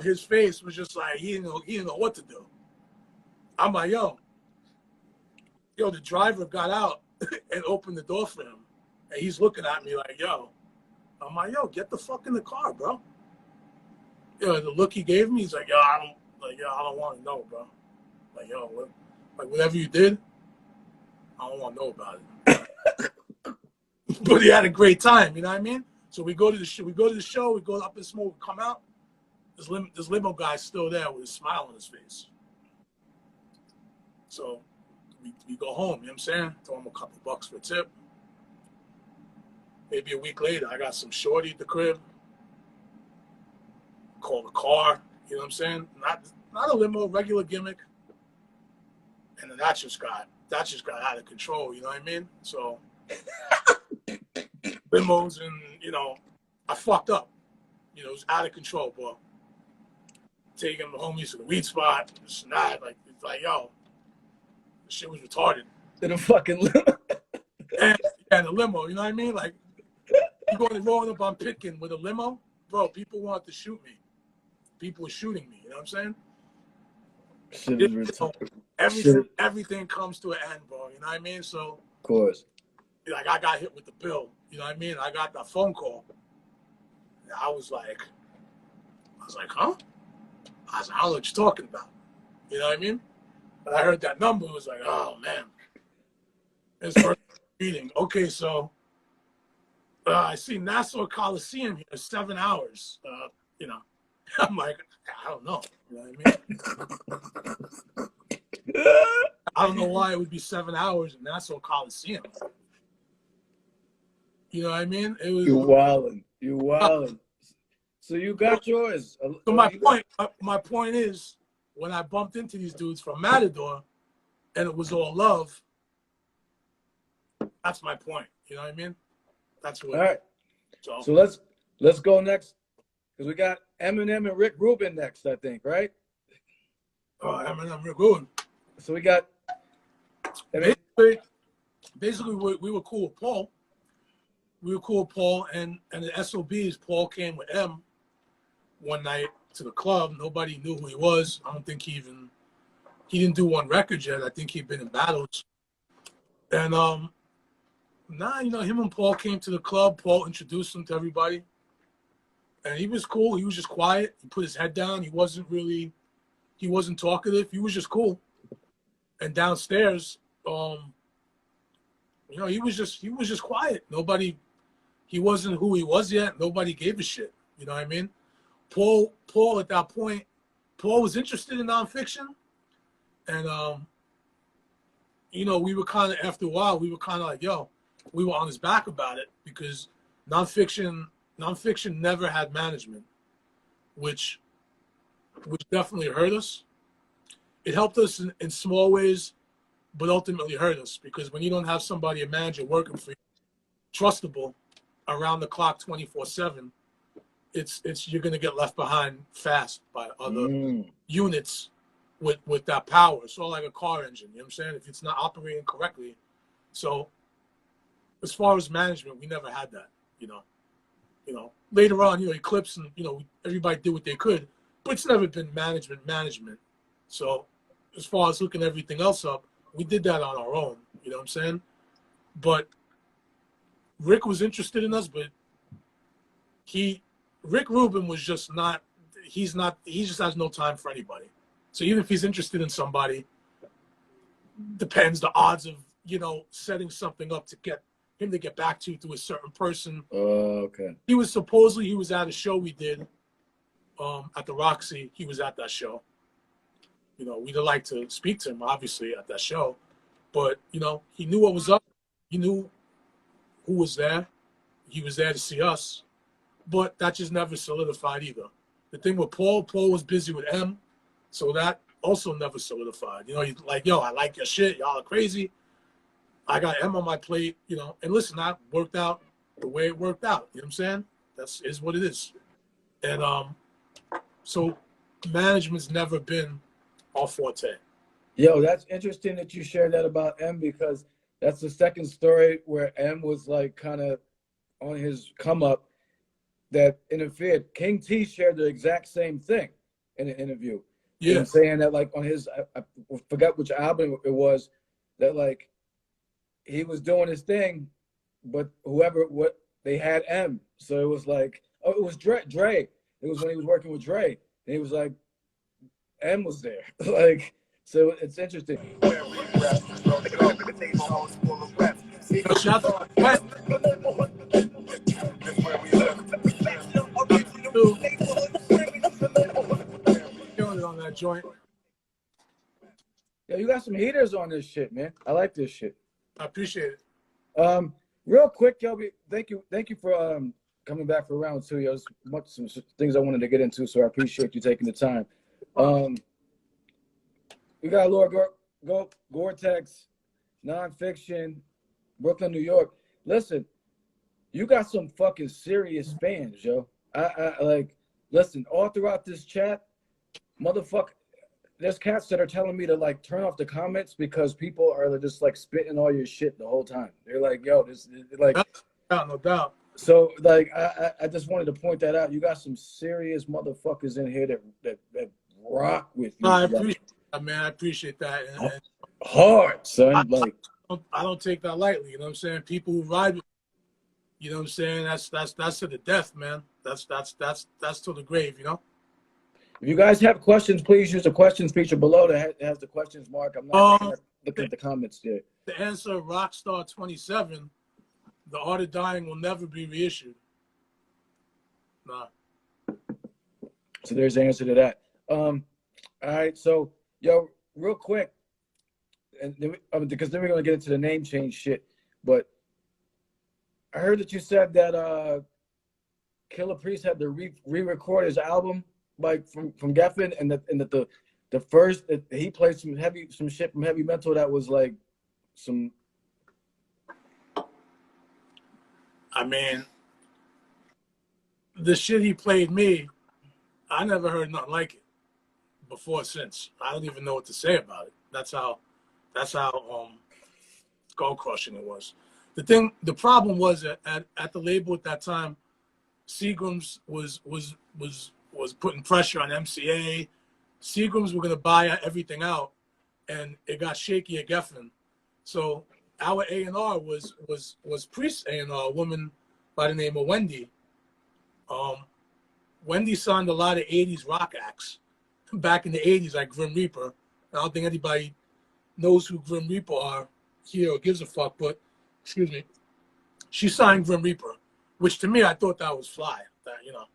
His face was just like he didn't know what to do. I'm like, yo, yo, the driver got out and opened the door for him. And he's looking at me like, yo. I'm like, yo, get the fuck in the car, bro. Yo, the look he gave me, he's like, I don't want to know, bro. Like, yo, whatever you did, I don't want to know about it. But he had a great time, you know what I mean? So we go to the show, we go up and smoke, we come out. This limo guy's still there with a smile on his face. So we go home, you know what I'm saying? Throw him a couple bucks for a tip. Maybe a week later, I got some shorty at the crib. Call the car, you know what I'm saying? Not a limo, regular gimmick. And then that just got out of control, you know what I mean? So limos and, you know, I fucked up. You know, it was out of control, but taking the homies to the weed spot, this and that, it's like, yo, this shit was retarded. In a fucking limo. And the limo, you know what I mean? Like, you going rolling up on Pitkin with a limo, bro, people wanted to shoot me. People were shooting me, you know what I'm saying? Everything comes to an end, bro, you know what I mean? So, of course. Like, I got hit with the bill, you know what I mean? I got that phone call. I was like, huh? I was like, I don't know what you're talking about. You know what I mean? But I heard that number, it was like, oh, man. It's first meeting. Okay, so I see Nassau Coliseum here, 7 hours. You know, I'm like, I don't know. You know what I mean? I don't know why it would be 7 hours in Nassau Coliseum. You know what I mean? It was. You wildin'. So you got yours. So my point is, when I bumped into these dudes from Matador, and it was all love. That's my point. You know what I mean? That's what. All right. So let's go next, because we got Eminem and Rick Rubin next, I think, right? Oh, Eminem, Rick Rubin. So we got. Basically, we were cool with Paul. We were cool with Paul, and the SOBs. Paul came with M one night to the club. Nobody knew who he was. I don't think he didn't do one record yet. I think he'd been in battles. And you know, him and Paul came to the club. Paul introduced him to everybody. And he was cool. He was just quiet. He put his head down. He wasn't talkative. He was just cool. And downstairs, you know, he was just quiet. He wasn't who he was yet. Nobody gave a shit. You know what I mean? Paul at that point, Paul was interested in nonfiction. And, you know, we were kind of, after a while, we were kind of like, yo, we were on his back about it, because nonfiction never had management, which definitely hurt us. It helped us in small ways, but ultimately hurt us, because when you don't have somebody, a manager working for you, trustable, around the clock, 24/7, you're gonna get left behind fast by other units with that power. It's all like a car engine, you know what I'm saying? If it's not operating correctly. So as far as management, we never had that, you know. Later on, you know, Eclipse and, you know, everybody did what they could, but it's never been management. So as far as hooking everything else up, we did that on our own, you know what I'm saying? But Rick was interested in us, but Rick Rubin was just not, he just has no time for anybody. So even if he's interested in somebody, depends the odds of, you know, setting something up to get him to get back to you through a certain person. Okay. He was at a show we did at the Roxy. He was at that show. You know, we'd like to speak to him, obviously, at that show. But, you know, he knew what was up. He knew who was there. He was there to see us. But that just never solidified either. The thing with Paul was busy with M, so that also never solidified. You know, he's like, yo, I like your shit. Y'all are crazy. I got M on my plate, you know. And listen, that worked out the way it worked out. You know what I'm saying? That's is what it is. And so management's never been our forte. Yo, that's interesting that you shared that about M, because that's the second story where M was like kind of on his come up that interfered. King T shared the exact same thing in an interview. Yeah. And saying that like on his, I forgot which album it was, that like he was doing his thing, but what they had M. So it was like, oh, it was Dre. It was when he was working with Dre. And he was like, M was there. Like, so it's interesting. Yo, shout out to West. Killing it on that joint. Yeah, you got some heaters on this shit, man. I like this shit. I appreciate it. Real quick, Kelby, thank you for coming back for round two. There's some things I wanted to get into, so I appreciate you taking the time. We got Lord Goretex, Nonfiction, Brooklyn, New York. Listen, you got some fucking serious fans, yo. I like, listen, all throughout this chat, motherfucker, there's cats that are telling me to like turn off the comments because people are just like spitting all your shit the whole time. They're like, yo, this like, no doubt. So like, I just wanted to point that out. You got some serious motherfuckers in here that rock with you. I appreciate that, man. I appreciate that. And hard, son. I don't take that lightly. You know what I'm saying? People who ride with me, you know what I'm saying? That's to the death, man. That's to the grave, you know? If you guys have questions, please use the questions feature below that has the questions mark. I'm not looking at the comments there. The answer, Rockstar 27, The Art of Dying will never be reissued. Nah. So there's the answer to that. All right, so yo, real quick, and then because then we're gonna get into the name change shit. But I heard that you said that Killer Priest had to re-record his album like from Geffen, and that the first that he played some shit from Heavy Metal that was like some. I mean, the shit he played me, I never heard nothing like it before, since. I don't even know what to say about it. That's how skull crushing it was. The problem was that at the label at that time, Seagram's was putting pressure on MCA. Seagram's were gonna buy everything out, and it got shaky at Geffen. So our A&R was Priest's A&R, a woman by the name of Wendy. Wendy signed a lot of 80s rock acts back in the 80s, like Grim Reaper. I don't think anybody knows who Grim Reaper are here or gives a fuck, but excuse me, she signed Grim Reaper, which to me, I thought that was fly, that, you know.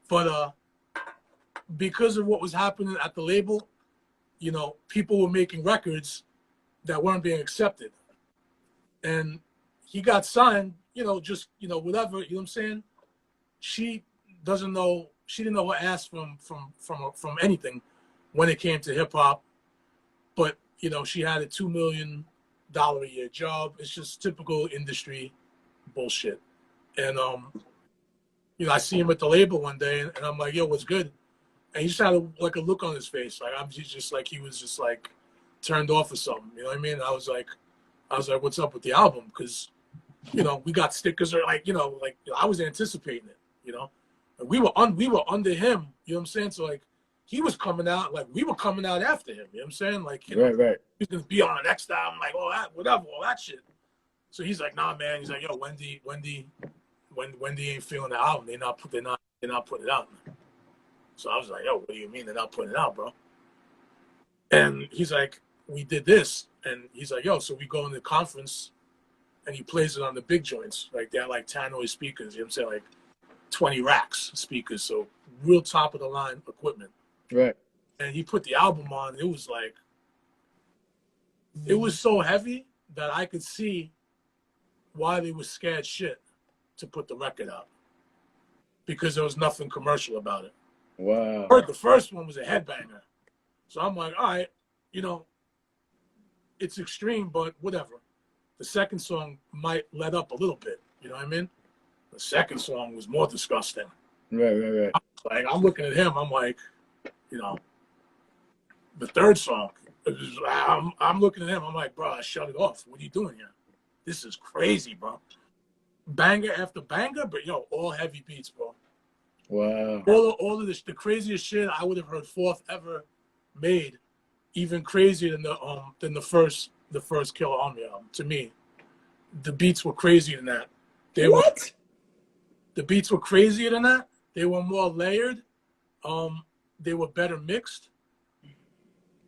But because of what was happening at the label, you know, people were making records that weren't being accepted. And he got signed, you know, just, you know, whatever, you know what I'm saying? She didn't know her ass from anything when it came to hip hop. But, you know, she had a $2 million a year job. It's just typical industry bullshit. And, you know, I see him at the label one day and I'm like, yo, what's good? And he just had a look on his face. Like, he was just like turned off or something. You know what I mean? I was like, what's up with the album? Because, you know, we got stickers, or like, you know, I was anticipating it, you know, and we were under him, you know what I'm saying? So like, he was coming out, like we were coming out after him, you know what I'm saying? Like, you know, right. He's gonna be on the next album, like all that, whatever, all that shit. So he's like, nah, man. He's like, yo, Wendy ain't feeling the album. They're not putting it out. So I was like, yo, what do you mean they're not putting it out, bro? And he's like, we did this. And he's like, yo, so we go in the conference and he plays it on the big joints. Like, they're like tannoy speakers, you know what I'm saying? Like 20 racks speakers. So real top of the line equipment. Right. And he put the album on. It was like, it was so heavy that I could see why they were scared shit to put the record out. Because there was nothing commercial about it. Wow. The first one was a headbanger. So I'm like, all right, you know, it's extreme, but whatever. The second song might let up a little bit. You know what I mean? The second song was more disgusting. Right. I'm looking at him. I'm like, you know, the third song, I'm looking at him. I'm like, bro, shut it off. What are you doing here? This is crazy, bro. Banger after banger, but yo, all heavy beats, bro. Wow. All of this, the craziest shit I would have heard Fourth ever made, even crazier than the first Killer Army album to me. the beats were crazier than that. What? The beats were crazier than that. They were more layered. They were better mixed.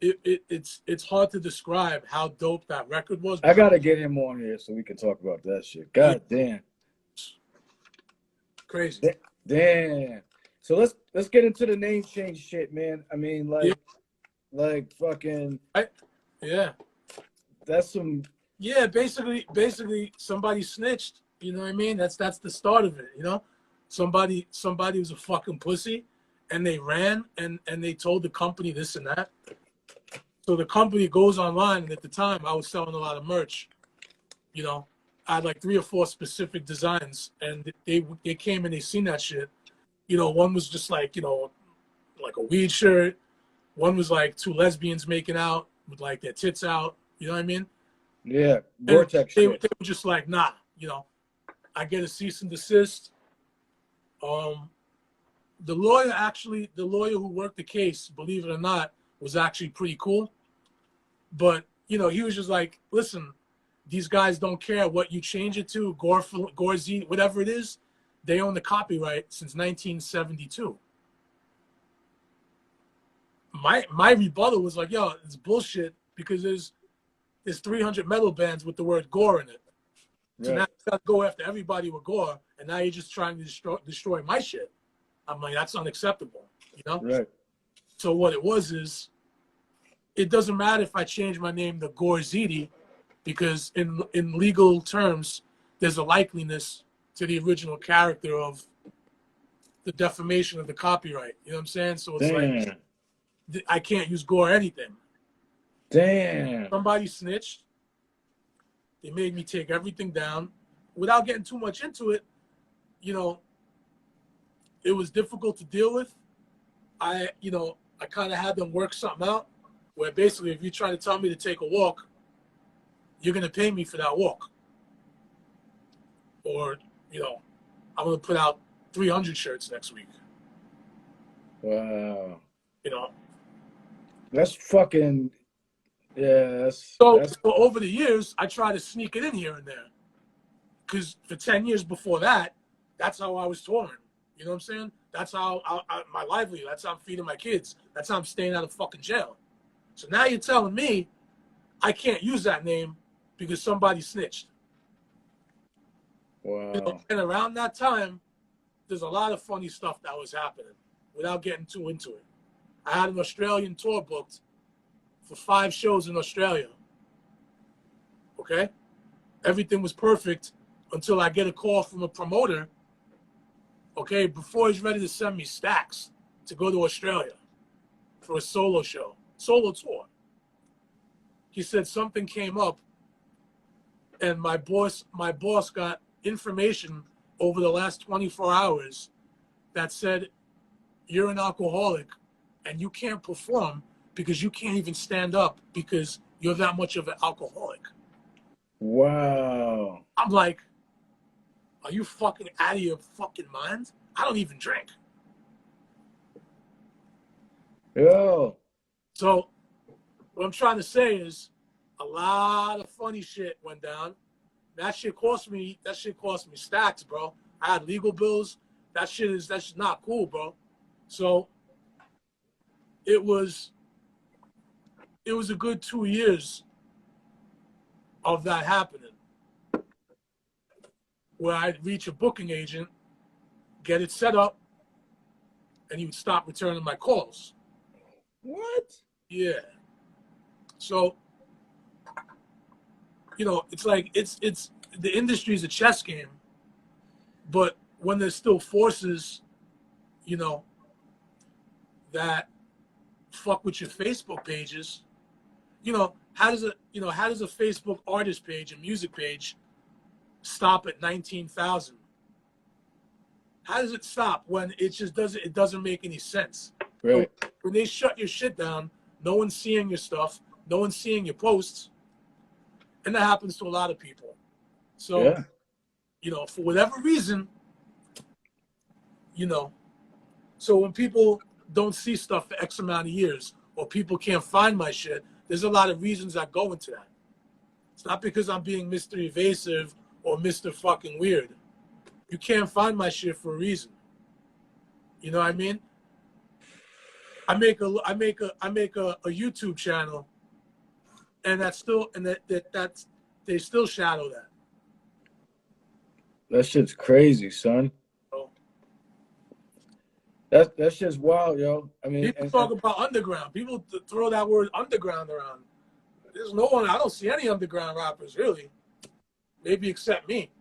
It's hard to describe how dope that record was. I gotta get him on here so we can talk about that shit. God damn. Crazy. Damn. So let's get into the name change shit, man. I mean, like fucking. Yeah. That's some. Yeah, basically somebody snitched. You know what I mean? That's the start of it. You know, somebody was a fucking pussy, and they ran and they told the company this and that. So the company goes online, and at the time I was selling a lot of merch. You know, I had like 3 or 4 specific designs, and they came and they seen that shit. You know, one was just like, you know, like a weed shirt. One was like 2 lesbians making out with like their tits out. You know what I mean? Yeah, Goretex. They were just like, nah. You know, I get a cease and desist. The lawyer who worked the case, believe it or not, was actually pretty cool. But, you know, he was just like, listen, these guys don't care what you change it to, Gorz, whatever it is. They own the copyright since 1972. My rebuttal was like, yo, it's bullshit because there's 300 metal bands with the word gore in it. So now you got to go after everybody with gore, and now you're just trying to destroy my shit. I'm like, that's unacceptable, you know? Right. So what it was is, it doesn't matter if I change my name to Gorzidi, because in legal terms, there's a likeliness to the original character of the defamation of the copyright. You know what I'm saying? So it's like, I can't use gore anything. Damn. Somebody snitched. They made me take everything down. Without getting too much into it, you know, it was difficult to deal with. I kind of had them work something out where basically if you're trying to tell me to take a walk, you're going to pay me for that walk. Or, you know, I'm going to put out 300 shirts next week. Wow. You know? That's fucking, yeah. So over the years, I try to sneak it in here and there. Because for 10 years before that, that's how I was touring. You know what I'm saying? That's how my livelihood, that's how I'm feeding my kids. That's how I'm staying out of fucking jail. So now you're telling me I can't use that name because somebody snitched. Wow. You know, and around that time, there's a lot of funny stuff that was happening without getting too into it. I had an Australian tour booked for 5 shows in Australia. Okay? Everything was perfect until I get a call from a promoter, okay, before he's ready to send me stacks to go to Australia for a solo tour. He said something came up, and my boss got information over the last 24 hours that said you're an alcoholic and you can't perform because you can't even stand up because you're that much of an alcoholic. Wow. I'm like, are you fucking out of your fucking mind? I don't even drink. Yo. So what I'm trying to say is a lot of funny shit went down. That shit cost me stacks, bro. I had legal bills. That's just not cool, bro. So it was a good 2 years of that happening, where I'd reach a booking agent, get it set up, and he would stop returning my calls. What? Yeah. So, you know, it's like it's the industry is a chess game, but when there's still forces, you know, that fuck with your Facebook pages, you know, how does a Facebook artist page, a music page, stop at 19,000? How does it stop when it just doesn't make any sense? Right. So when they shut your shit down, no one's seeing your stuff, no one's seeing your posts, and that happens to a lot of people. So, you know, for whatever reason, you know, so when people don't see stuff for X amount of years, or people can't find my shit, there's a lot of reasons that go into that. It's not because I'm being Mr. Evasive or Mr. fucking weird. You can't find my shit for a reason. You know what I mean? I make a YouTube channel, and that's still that's they still shadow that. That shit's crazy, son. So, That shit's wild, yo. I mean, people talk about underground. People throw that word underground around. There's no one. I don't see any underground rappers really. Maybe except me.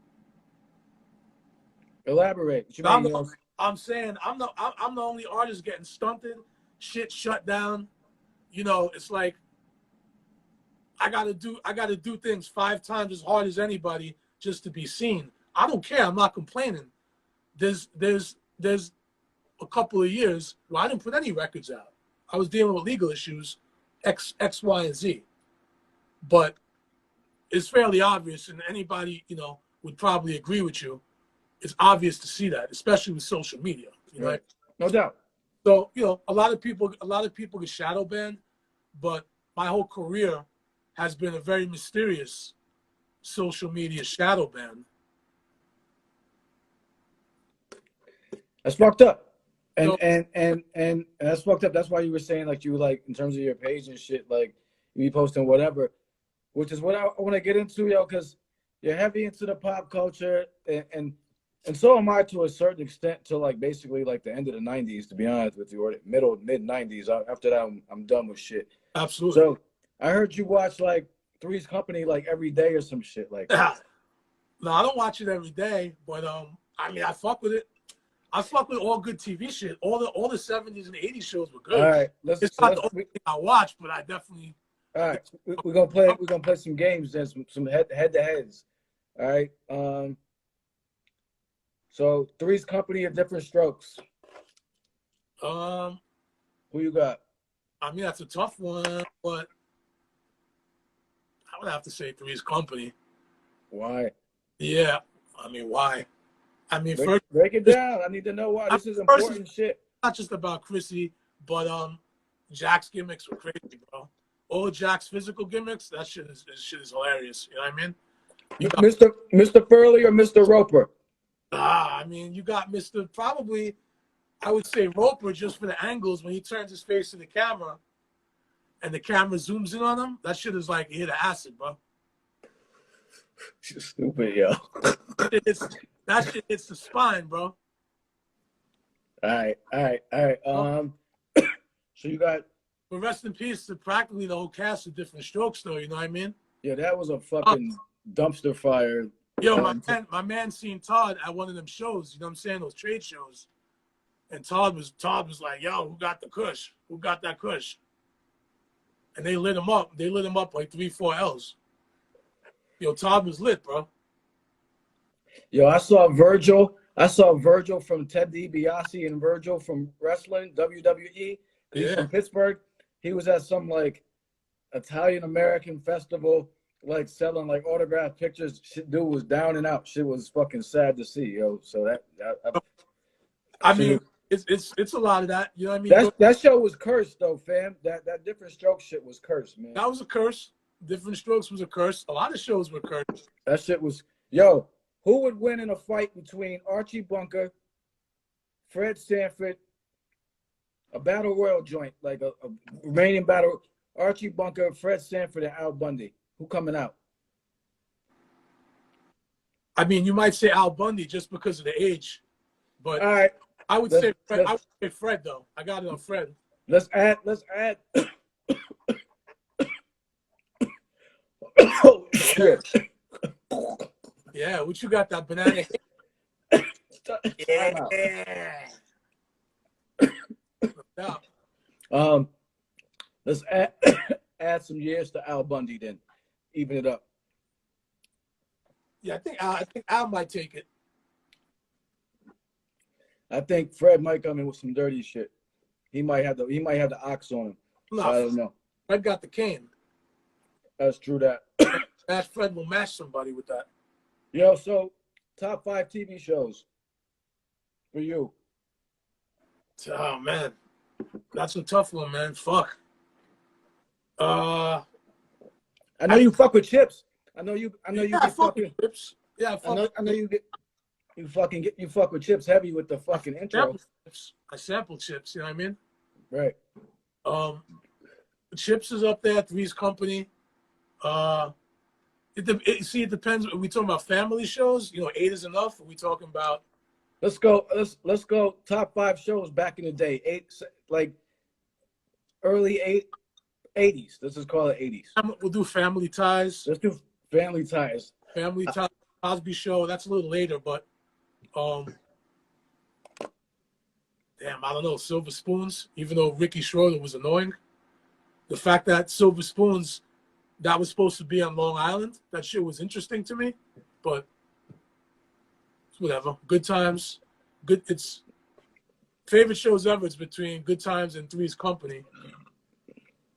Elaborate. What you mean, I'm saying I'm the only artist getting stunted, shit shut down. You know, it's like I gotta do things 5 times as hard as anybody just to be seen. I don't care. I'm not complaining. There's a couple of years where I didn't put any records out. I was dealing with legal issues, X, Y, and Z. But it's fairly obvious, and anybody, you know, would probably agree with you. It's obvious to see that, especially with social media. You know? Right. No doubt. So, you know, a lot of people get shadow banned, but my whole career has been a very mysterious social media shadow ban. That's fucked up. And So, and that's fucked up. That's why you were saying, like, you like, in terms of your page and shit, like you be posting whatever, which is what I want to get into, yo, because you're heavy into the pop culture, and so am I to a certain extent, to like basically like the end of the 90s, to be honest with you, or mid 90s. After that, I'm done with shit. absolutely. So I heard you watch like Three's Company like every day or some shit like that. No, I don't watch it every day, but I mean, I fuck with it. I fuck with all good TV shit. All the 70s and 80s shows were good. All right, It's not the only thing I watch, but I definitely. All right, we're gonna play some games. There's some head to heads. All right. So Three's Company of Different Strokes. Who you got? I mean, that's a tough one, but I would have to say Three's Company. Why? Yeah, I mean, why? I mean, break it down. I need to know why. This is important shit. Not just about Chrissy, but Jack's gimmicks were crazy, bro. All Jack's physical gimmicks, that shit is hilarious. You know what I mean? Mr. Furley or Mr. Roper? I mean, you got Mr. Probably, I would say Roper, just for the angles when he turns his face to the camera, and the camera zooms in on him. That shit is like a hit of acid, bro. You're stupid, yo. That shit hits the spine, bro. All right. So you got. But rest in peace to practically the whole cast of Different Strokes, though. You know what I mean? Yeah, that was a fucking dumpster fire. Yo, my man seen Todd at one of them shows. You know what I'm saying? Those trade shows. And Todd was like, "Yo, who got the Kush? Who got that Kush?" And they lit him up. They lit him up like 3-4 L's. Yo, Todd was lit, bro. Yo, I saw Virgil from Ted DiBiase and Virgil from wrestling, WWE. He's from Pittsburgh. He was at some like Italian American festival, like selling like autographed pictures. Shit, dude was down and out. Shit was fucking sad to see, yo. So I mean, it's a lot of that. You know what I mean? That show was cursed though, fam. That Different Strokes shit was cursed, man. That was a curse. Different Strokes was a curse. A lot of shows were cursed. That shit was, yo. Who would win in a fight between Archie Bunker, Fred Sanford, a battle royal joint, like a remaining battle? Archie Bunker, Fred Sanford, and Al Bundy. Who coming out? I mean, you might say Al Bundy just because of the age, but all right, I would say Fred. I would say Fred though. I got it on Fred. Let's add. Oh shit. Yeah, what you got that banana? Yeah. Let's add some years to Al Bundy, then even it up. Yeah, I think Al might take it. I think Fred might come in with some dirty shit. He might have the ox on him. No, so I don't know. Fred got the cane. That's true. That Fred will match somebody with that. Yo, so top 5 TV shows for you. Oh man, that's a tough one, man. Fuck. I know you fuck with Chips. I know you. I know you Yeah, I get fuck with fucking. Chips. Yeah, I fuck with I know you get. You fuck with Chips heavy with the I fucking intro. sample Chips. I sample Chips. You know what I mean? Right. Um, Chips is up there. Three's Company. Uh, it depends. Are we talking about family shows? You know, 8 is enough. Are we talking about? Let's go. Let's go. Top 5 shows back in the day. Like early 80s. Let's just call it 80s. We'll do Family Ties. Let's do Family Ties. Family Ties. Cosby Show. That's a little later, but um, damn, I don't know. Silver Spoons. Even though Ricky Schroeder was annoying, the fact that Silver Spoons that was supposed to be on Long Island, that shit was interesting to me, but whatever. Good Times. Good. It's favorite shows ever. It's between Good Times and Three's Company,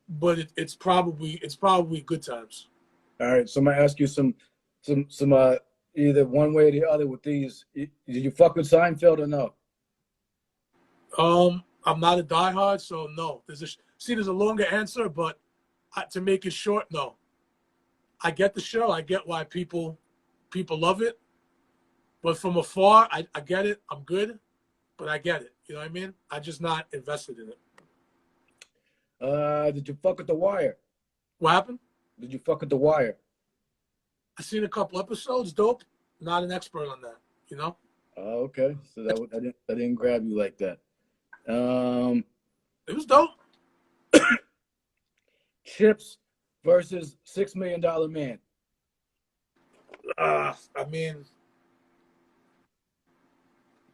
but it's probably Good Times. All right. So I'm gonna ask you some either one way or the other with these. Did you fuck with Seinfeld or no? I'm not a diehard, so no. There's a longer answer, but to make it short, no. I get the show. I get why people love it, but from afar, I get it. I'm good, but I get it. You know what I mean? I'm just not invested in it. Did you fuck with The Wire? What happened? Did you fuck with The Wire? I seen a couple episodes. Dope. Not an expert on that. You know. Oh, okay. So that didn't grab you like that. It was dope. Chips versus $6 Million Man. I mean,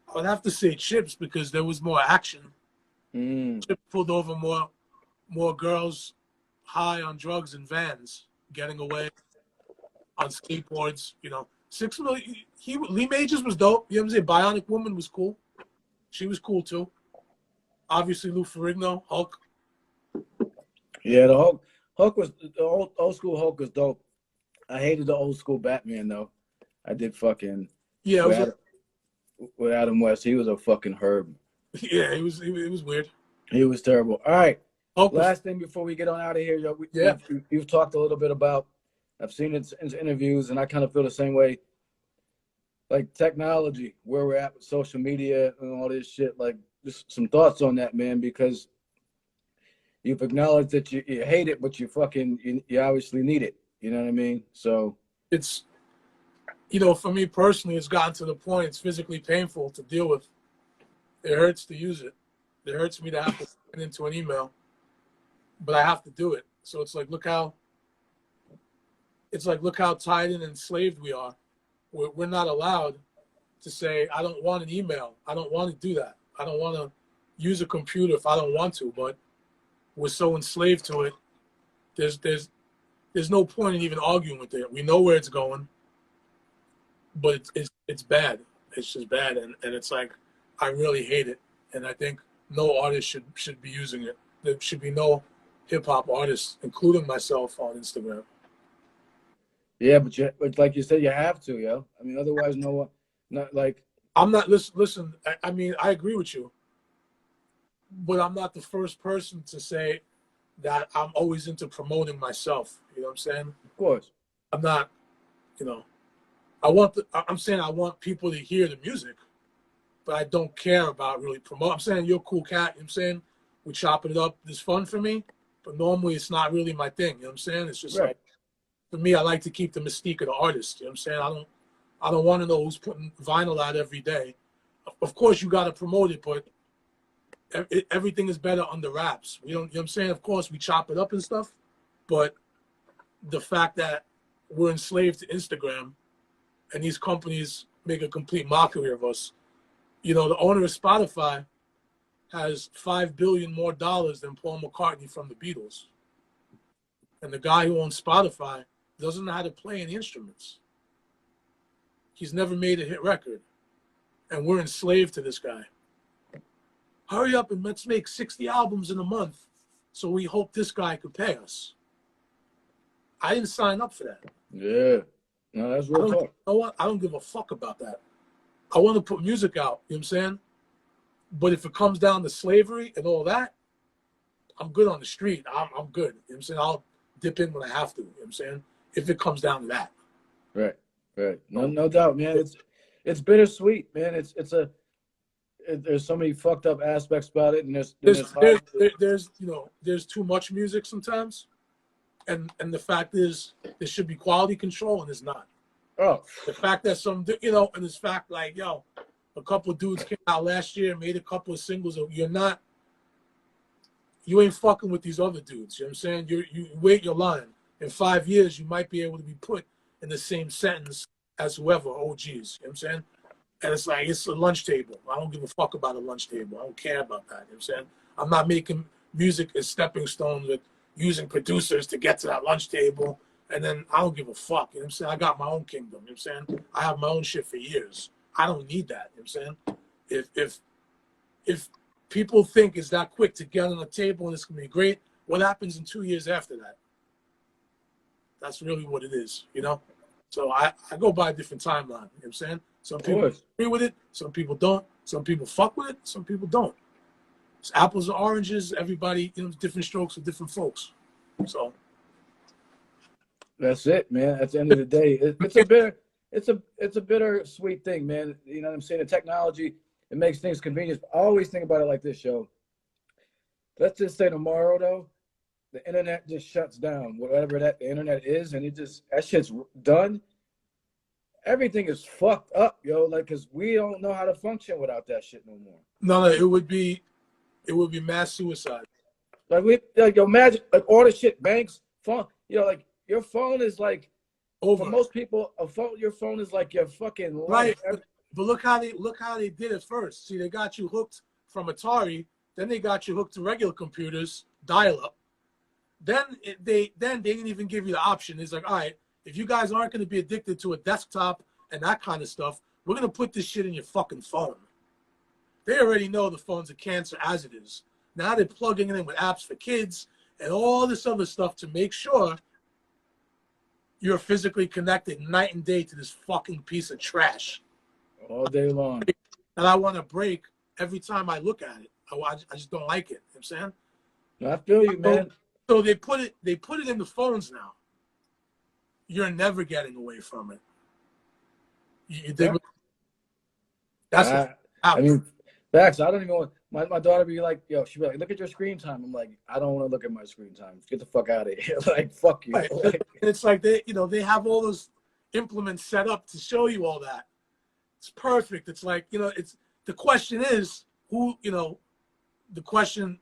I would have to say Chips because there was more action. Chips pulled over more girls high on drugs and vans, getting away on skateboards. You know, 6 million. Lee Majors was dope. You know what I'm saying? Bionic Woman was cool. She was cool too. Obviously, Lou Ferrigno, Hulk. Yeah, the Hulk was the old school Hulk was dope. I hated the old school Batman though. I did fucking with Adam West. He was a fucking herb. Yeah, it was weird. He was terrible. All right. Hulk Last thing before we get on out of here, yo, Yeah. you've talked a little bit about. I've seen it in interviews, and I kind of feel the same way. Like technology, where we're at with social media and all this shit. Like, just some thoughts on that, man, because you've acknowledged that you hate it, but you obviously need it. You know what I mean? So it's, you know, for me personally, it's gotten to the point it's physically painful to deal with. It hurts to use it. It hurts me to have to put it into an email, but I have to do it. So it's like, look how tied in and enslaved we are. We're not allowed to say, I don't want an email. I don't want to do that. I don't want to use a computer if I don't want to, but we're so enslaved to it. There's no point in even arguing with it. We know where it's going, but it's bad. It's just bad, and it's like, I really hate it, and I think no artist should be using it. There should be no hip hop artists, including myself, on Instagram. yeah, but like you said, you have to, yo. I mean, otherwise, no one, not like. I'm not listen. I mean, I agree with you, but I'm not the first person to say that I'm always into promoting myself. You know what I'm saying? Of course. I'm not, you know, I'm saying I want people to hear the music, but I don't care about really promote. I'm saying you're a cool cat. You know what I'm saying? We chopping it up. It's fun for me, but normally it's not really my thing. You know what I'm saying? It's just Right. like, for me, I like to keep the mystique of the artist. You know what I'm saying? I don't want to know who's putting vinyl out every day. Of course, you got to promote it, but everything is better under wraps. We don't, you know what I'm saying? Of course, we chop it up and stuff, but the fact that we're enslaved to Instagram and these companies make a complete mockery of us. You know, the owner of Spotify has $5 billion more than Paul McCartney from the Beatles. And the guy who owns Spotify doesn't know how to play any instruments. He's never made a hit record. And we're enslaved to this guy. Hurry up and let's make 60 albums in a month so we hope this guy could pay us. I didn't sign up for that. Yeah. No, that's real talk. You know what? I don't give a fuck about that. I want to put music out, you know what I'm saying? But if it comes down to slavery and all that, I'm good on the street. I'm good. You know what I'm saying? I'll dip in when I have to, you know what I'm saying? if it comes down to that. Right. No doubt, man. It's bittersweet, man. There's so many fucked up aspects about it, and there's there's too much music sometimes, and the fact is there should be quality control, and there's not. Oh, the fact that and this fact like a couple of dudes came out last year, made a couple of singles. You ain't fucking with these other dudes. You know what I'm saying? You wait your line. In 5 years, you might be able to be put in the same sentence as whoever OGs. You know what I'm saying? And it's like, it's a lunch table. I don't give a fuck about a lunch table. I don't care about that. You know what I'm saying? I'm not making music as stepping stones with using producers to get to that lunch table. And then I don't give a fuck. You know what I'm saying? I got my own kingdom. You know what I'm saying? I have my own shit for years. I don't need that. You know what I'm saying? If people think it's that quick to get on the table and it's going to be great, what happens in 2 years after that? That's really what it is, So I go by a different timeline, you know what I'm saying? Some people agree with it, some people don't. Some people fuck with it, some people don't. It's apples and oranges, everybody, different strokes for different folks. So that's it, man. At the end of the day, it's a bittersweet thing, man. You know what I'm saying? The technology, it makes things convenient. I always think about it like this, yo. Let's just say tomorrow, though, the internet just shuts down, whatever the internet is, and that shit's done. Everything is fucked up, yo. Like, cause we don't know how to function without that shit no more. No, it would be mass suicide. Imagine like all the shit, banks, phone. Like your phone is like over. For most people, your phone is like your fucking life. Right. But look how they did it first. See, they got you hooked from Atari, then they got you hooked to regular computers, dial-up. Then they didn't even give you the option. It's like, all right, if you guys aren't going to be addicted to a desktop and that kind of stuff, we're going to put this shit in your fucking phone. They already know the phone's a cancer as it is. Now they're plugging it in with apps for kids and all this other stuff to make sure you're physically connected night and day to this fucking piece of trash. All day long. And I want to break every time I look at it. I just don't like it. You know what I'm saying? I feel you, man. So they put it in the phones now. You're never getting away from it. You dig? That's I mean, facts. I don't even want my daughter be like, yo, she'd be like, look at your screen time. I'm like, I don't want to look at my screen time. Get the fuck out of here. Like, fuck you. Right. It's like they have all those implements set up to show you all that. It's perfect. It's like, it's the question is who, the question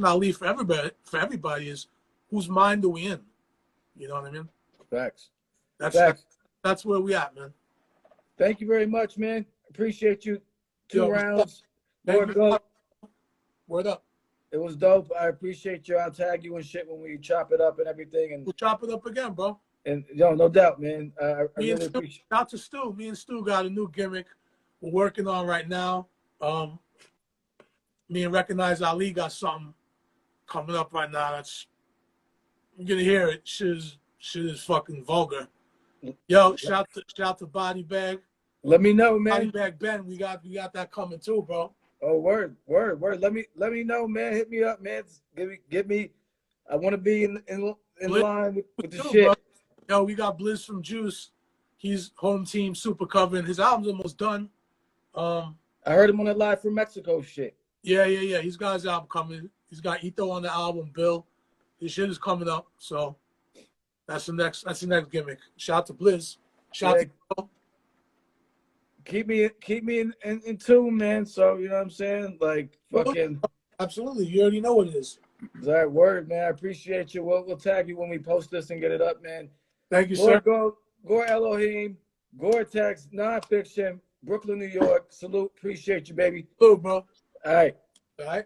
I'll leave for everybody is whose mind are we in? You know what I mean? Facts. That's where we at, man. Thank you very much, man. Appreciate you. Two rounds. Word up. It was dope. I appreciate you. I'll tag you and shit when we chop it up and everything. And we'll chop it up again, bro. And no doubt, man. I really appreciate. Shout out to Stu. Me and Stu got a new gimmick we're working on right now. Me and Recognize Ali got something coming up right now. You're gonna hear it. Shit is fucking vulgar. Yo, shout to Body Bag. Let me know, man. Body Bag Ben, we got that coming too, bro. Oh, word. Let me know, man. Hit me up, man. Give me. I want to be in line with the shit. Bro. Yo, we got Blizz from Juice. He's home team super covering. His album's almost done. I heard him on that Live from Mexico shit. Yeah. He's got his album coming. He's got Ito on the album, Bill. His shit is coming up. So that's the next gimmick. Shout out to Blizz. Shout out to Bill. Keep me in tune, man. So you know what I'm saying? Like fucking absolutely. You already know what it is. That word, man. I appreciate you. We'll tag you when we post this and get it up, man. Thank you, sir. Gore Elohim, Goretex, Nonfiction, Brooklyn, New York. Salute. Appreciate you, baby. Salute, bro. All right. All right.